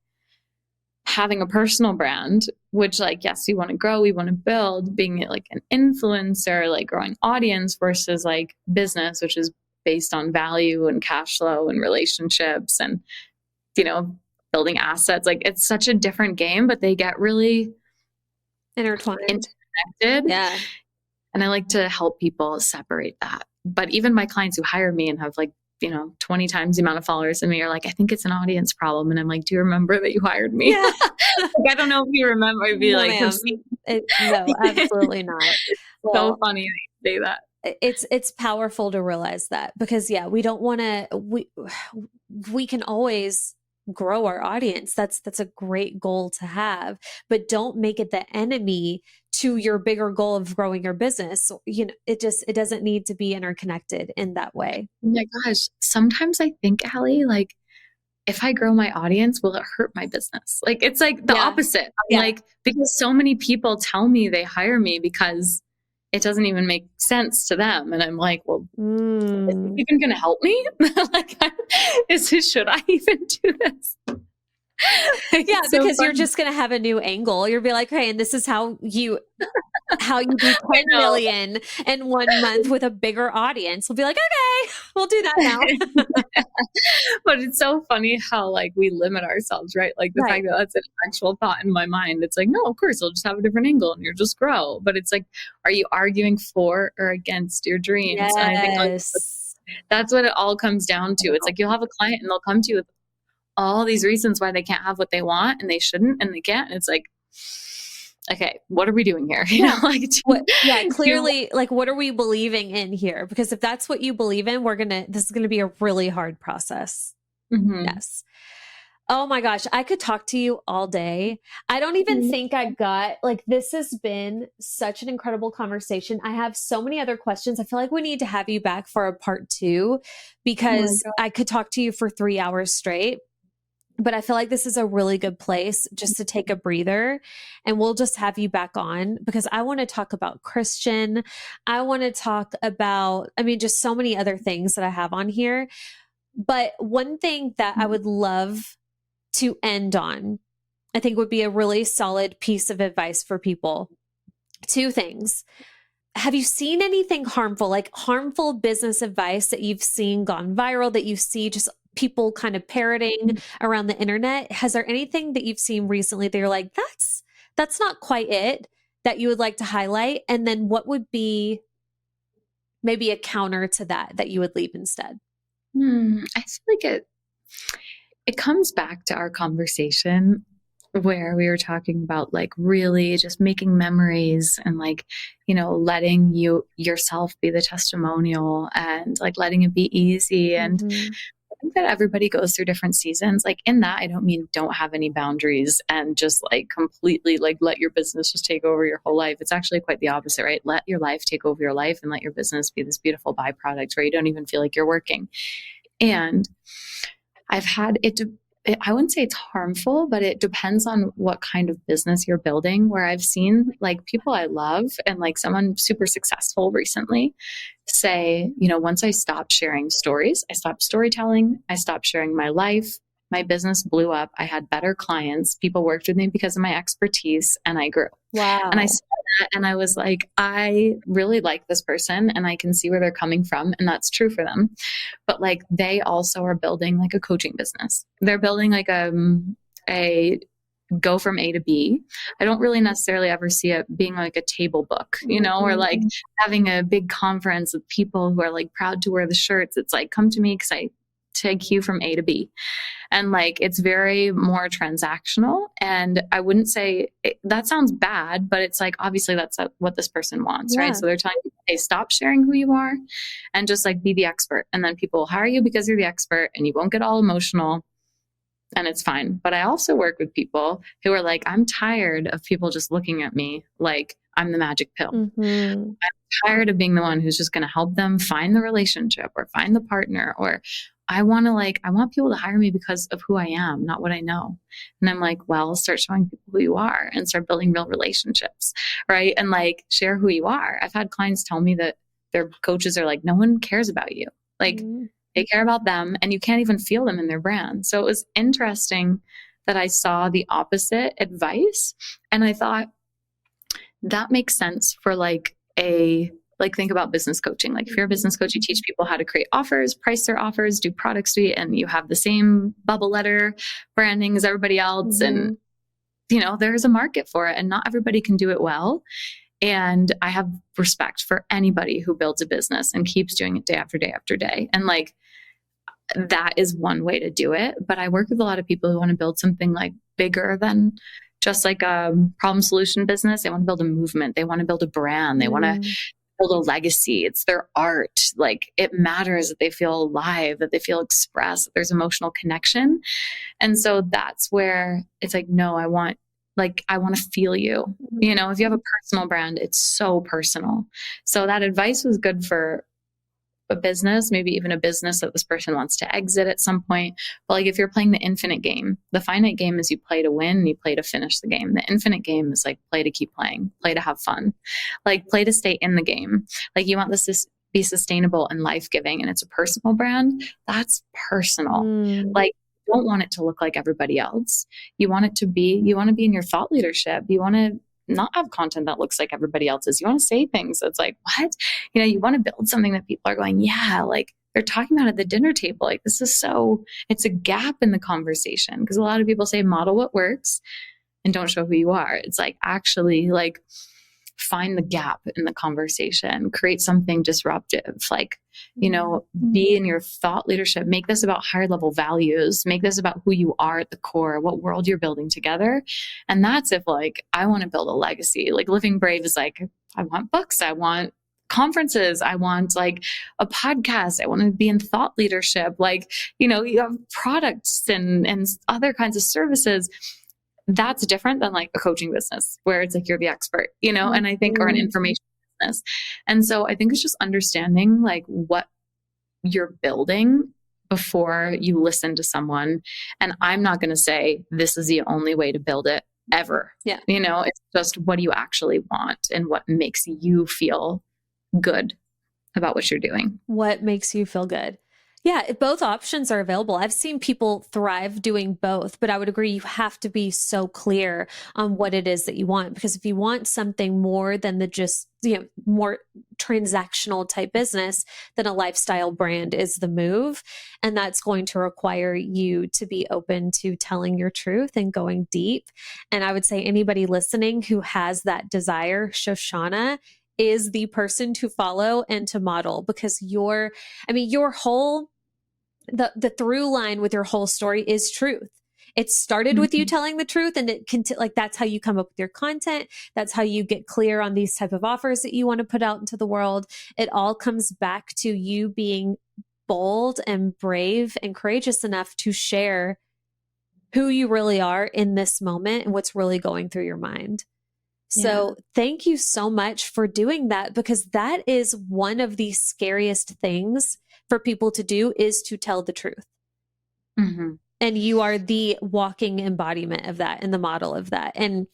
having a personal brand, which like, yes, we want to grow, we want to build, being like an influencer, like growing audience versus like business, which is based on value and cash flow and relationships and, you know, building assets. Like it's such a different game, but they get really Intertwined. interconnected. Yeah. And I like to help people separate that. But even my clients who hire me and have like, you know, 20 times the amount of followers than me are like, I think it's an audience problem. And I'm like, do you remember that you hired me? Yeah. Like, I don't know if you remember. I'd be No, like, no, absolutely not. So funny that you say that. It's powerful to realize that, because yeah, we don't want to, we can always grow our audience. That's a great goal to have, but don't make it the enemy to your bigger goal of growing your business. You know, it doesn't need to be interconnected in that way. Oh my gosh. Sometimes I think, Allie, like if I grow my audience, will it hurt my business? Like it's like the opposite. Yeah. Like, because so many people tell me they hire me because it doesn't even make sense to them. And I'm like, well, is it even going to help me? Like, should I even do this? Yeah, because you're just going to have a new angle. You'll be like, hey, and this is how you do 10 million in 1 month with a bigger audience. We'll be like, okay, we'll do that now. But it's so funny how like we limit ourselves, right? Like the fact that that's an actual thought in my mind. It's like, no, of course, I'll just have a different angle and you'll just grow. But it's like, are you arguing for or against your dreams? Yes. And I think like, that's what it all comes down to. It's like you'll have a client and they'll come to you with all these reasons why they can't have what they want and they shouldn't and they can't. And it's like, okay, what are we doing here? You know, like, clearly, like, what are we believing in here? Because if that's what you believe in, this is going to be a really hard process. Mm-hmm. Yes. Oh my gosh, I could talk to you all day. I don't even think I got, like, this has been such an incredible conversation. I have so many other questions. I feel like we need to have you back for a part 2 because I could talk to you for 3 hours straight. But I feel like this is a really good place just to take a breather, and we'll just have you back on because I want to talk about Christian. I want to talk about, just so many other things that I have on here. But one thing that I would love to end on, I think would be a really solid piece of advice for people. 2 things. Have you seen anything harmful, like harmful business advice that you've seen gone viral, that you see just people kind of parroting around the internet? Has there anything that you've seen recently that you're like, that's not quite it, that you would like to highlight? And then what would be maybe a counter to that you would leave instead? I feel like it comes back to our conversation where we were talking about like really just making memories and like, you know, letting yourself be the testimonial and like letting it be easy. And I think that everybody goes through different seasons. Like in that, I don't mean don't have any boundaries and just like completely like let your business just take over your whole life. It's actually quite the opposite, right? Let your life take over your life and let your business be this beautiful byproduct where you don't even feel like you're working. And I've had it, I wouldn't say it's harmful, but it depends on what kind of business you're building, where I've seen like people I love and like someone super successful recently say, you know, once I stopped sharing stories, I stopped storytelling, I stopped sharing my life, my business blew up. I had better clients. People worked with me because of my expertise and I grew. Wow. And I saw that and I was like, I really like this person and I can see where they're coming from. And that's true for them. But like they also are building like a coaching business. They're building like a go from A to B. I don't really necessarily ever see it being like a table book, you know, or like having a big conference with people who are like proud to wear the shirts. It's like, come to me because I take you from A to B. And like, it's very more transactional. And I wouldn't say that sounds bad, but it's like, obviously that's what this person wants, right? Yeah. So they're telling you, hey, stop sharing who you are and just like be the expert. And then people will hire you because you're the expert and you won't get all emotional and it's fine. But I also work with people who are like, I'm tired of people just looking at me like I'm the magic pill. Mm-hmm. Tired of being the one who's just going to help them find the relationship or find the partner, or I want people to hire me because of who I am, not what I know. And I'm like, well, start showing people who you are and start building real relationships, right? And like share who you are. I've had clients tell me that their coaches are like, no one cares about you. Like Mm-hmm. they care about them and you can't even feel them in their brand. So it was interesting that I saw the opposite advice. And I thought, that makes sense for think about business coaching. Like if you're a business coach, you teach people how to create offers, price their offers, do product suite, and you have the same bubble letter branding as everybody else. Mm-hmm. And, there's a market for it and not everybody can do it well. And I have respect for anybody who builds a business and keeps doing it day after day after day. And like, that is one way to do it. But I work with a lot of people who want to build something like bigger than just like a problem solution business. They want to build a movement. They want to build a brand. They want to build a legacy. It's their art. Like it matters that they feel alive, that they feel expressed, that there's emotional connection. And so that's where it's like, no, I want to feel you. If you have a personal brand, it's so personal. So that advice was good for a business, maybe even a business that this person wants to exit at some point. But like if you're playing the infinite game, the finite game is you play to win and you play to finish the game. The infinite game is like play to keep playing, play to have fun, like play to stay in the game. Like you want this to be sustainable and life-giving and it's a personal brand. That's personal. Like you don't want it to look like everybody else. You want to be in your thought leadership. You want to not have content that looks like everybody else's. You want to say things that's like, what? You want to build something that people are going, yeah, like they're talking about at the dinner table. Like it's a gap in the conversation because a lot of people say model what works and don't show who you are. It's like actually like find the gap in the conversation, create something disruptive, like, be in your thought leadership, make this about higher level values, make this about who you are at the core, what world you're building together. And that's if like, I want to build a legacy, like Living Brave is like, I want books, I want conferences, I want like a podcast, I want to be in thought leadership, like, you have products and other kinds of services. That's different than like a coaching business where it's like you're the expert, and I think, or an information business. And so I think it's just understanding like what you're building before you listen to someone. And I'm not going to say this is the only way to build it ever. Yeah. It's just what do you actually want and what makes you feel good about what you're doing. What makes you feel good? Yeah, both options are available. I've seen people thrive doing both, but I would agree you have to be so clear on what it is that you want. Because if you want something more than the just, more transactional type business, then a lifestyle brand is the move. And that's going to require you to be open to telling your truth and going deep. And I would say anybody listening who has that desire, Shoshana is the person to follow and to model because your whole the through line with your whole story is truth. It started with you telling the truth, and it can like that's how you come up with your content. That's how you get clear on these type of offers that you want to put out into the world. It all comes back to you being bold and brave and courageous enough to share who you really are in this moment and what's really going through your mind. So thank you so much for doing that, because that is one of the scariest things for people to do, is to tell the truth. Mm-hmm. And you are the walking embodiment of that and the model of that. And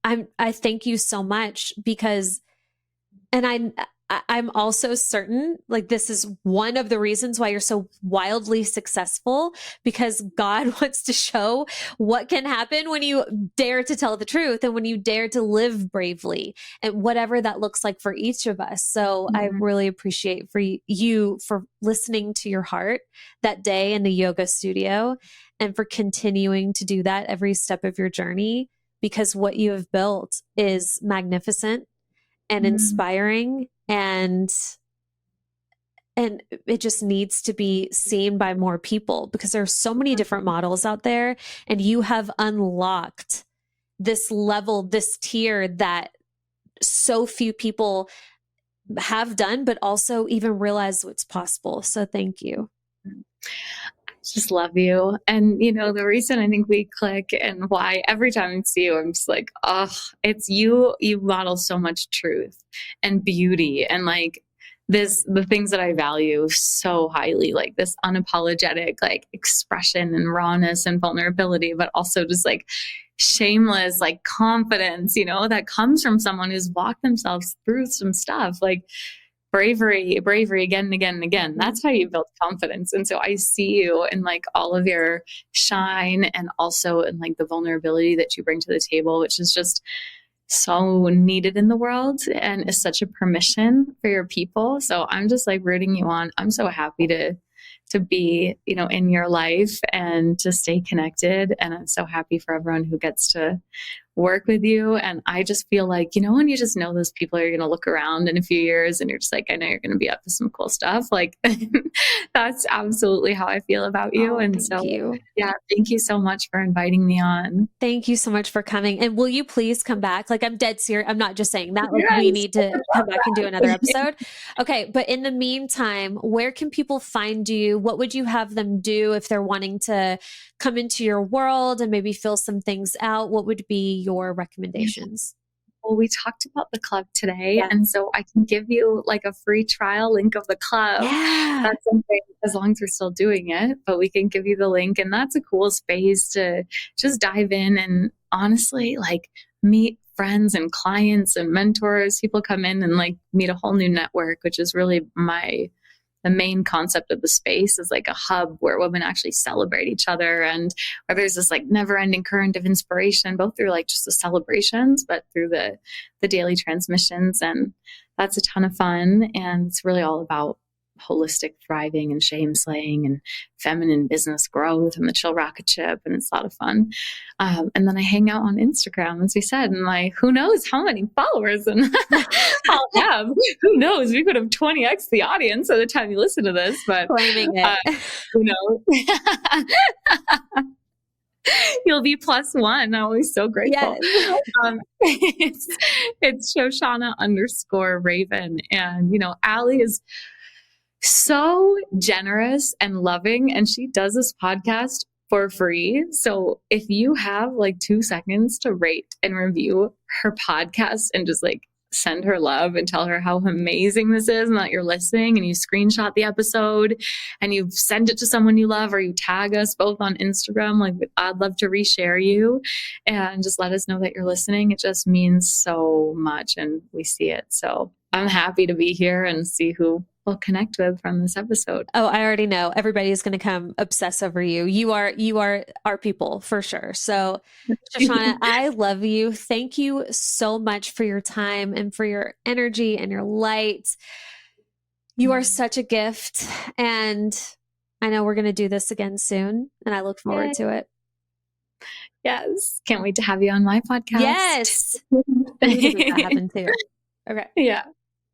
I thank you so much because, and I'm also certain like this is one of the reasons why you're so wildly successful, because God wants to show what can happen when you dare to tell the truth and when you dare to live bravely, and whatever that looks like for each of us. So I really appreciate for you for listening to your heart that day in the yoga studio and for continuing to do that every step of your journey, because what you have built is magnificent and inspiring, and and it just needs to be seen by more people because there's so many different models out there, and you have unlocked this level, this tier that so few people have done, but also even realize what's possible. So thank you. Just love you. And the reason I think we click and why every time I see you, I'm just like, oh, it's you model so much truth and beauty and like the things that I value so highly, like this unapologetic like expression and rawness and vulnerability, but also just like shameless like confidence, that comes from someone who's walked themselves through some stuff. Like bravery again and again and again. That's how you build confidence. And so I see you in like all of your shine and also in like the vulnerability that you bring to the table, which is just so needed in the world and is such a permission for your people. So I'm just like rooting you on. I'm so happy to be, in your life and to stay connected. And I'm so happy for everyone who gets to work with you. And I just feel like, when you just know those people are going to look around in a few years and you're just like, I know you're going to be up to some cool stuff. Like that's absolutely how I feel about you. Oh, And thank so, you. yeah, thank you so much for inviting me on. Thank you so much for coming. And will you please come back? Like, I'm dead serious. I'm not just saying that. Like, we Yes, need to come back and do another episode. Okay. But in the meantime, where can people find you? What would you have them do if they're wanting to come into your world and maybe fill some things out? What would be your recommendations? Well, we talked about the club today, Yeah. and so I can give you like a free trial link of the club. Yeah. That's something, as long as we're still doing it, but we can give you the link, and that's a cool space to just dive in and honestly like meet friends and clients and mentors. People come in and like meet a whole new network, which is really the main concept of the space is like a hub where women actually celebrate each other and where there's this like never ending current of inspiration, both through like just the celebrations, but through the daily transmissions. And that's a ton of fun. And it's really all about holistic thriving and shame slaying and feminine business growth and the chill rocket ship. And it's a lot of fun. And then I hang out on Instagram, as we said, and like, who knows how many followers and I'll have. Who knows? We could have 20x the audience by the time you listen to this, but Claiming it. who knows? You'll be +1. I'm always so grateful. Yes. It's Shoshana_Raven. And, Allie is so generous and loving, and she does this podcast for free. So if you have like 2 seconds to rate and review her podcast and just like send her love and tell her how amazing this is and that you're listening, and you screenshot the episode and you send it to someone you love, or you tag us both on Instagram, like I'd love to reshare you and just let us know that you're listening. It just means so much and we see it. So I'm happy to be here and see who we'll connect with from this episode. Oh, I already know. Everybody's going to come obsess over you. You are our people for sure. So, Shoshana, I love you. Thank you so much for your time and for your energy and your light. You are such a gift, and I know we're going to do this again soon, and I look forward to it. Yes. Can't wait to have you on my podcast. Yes. We need to make that happen too. Okay. Yeah.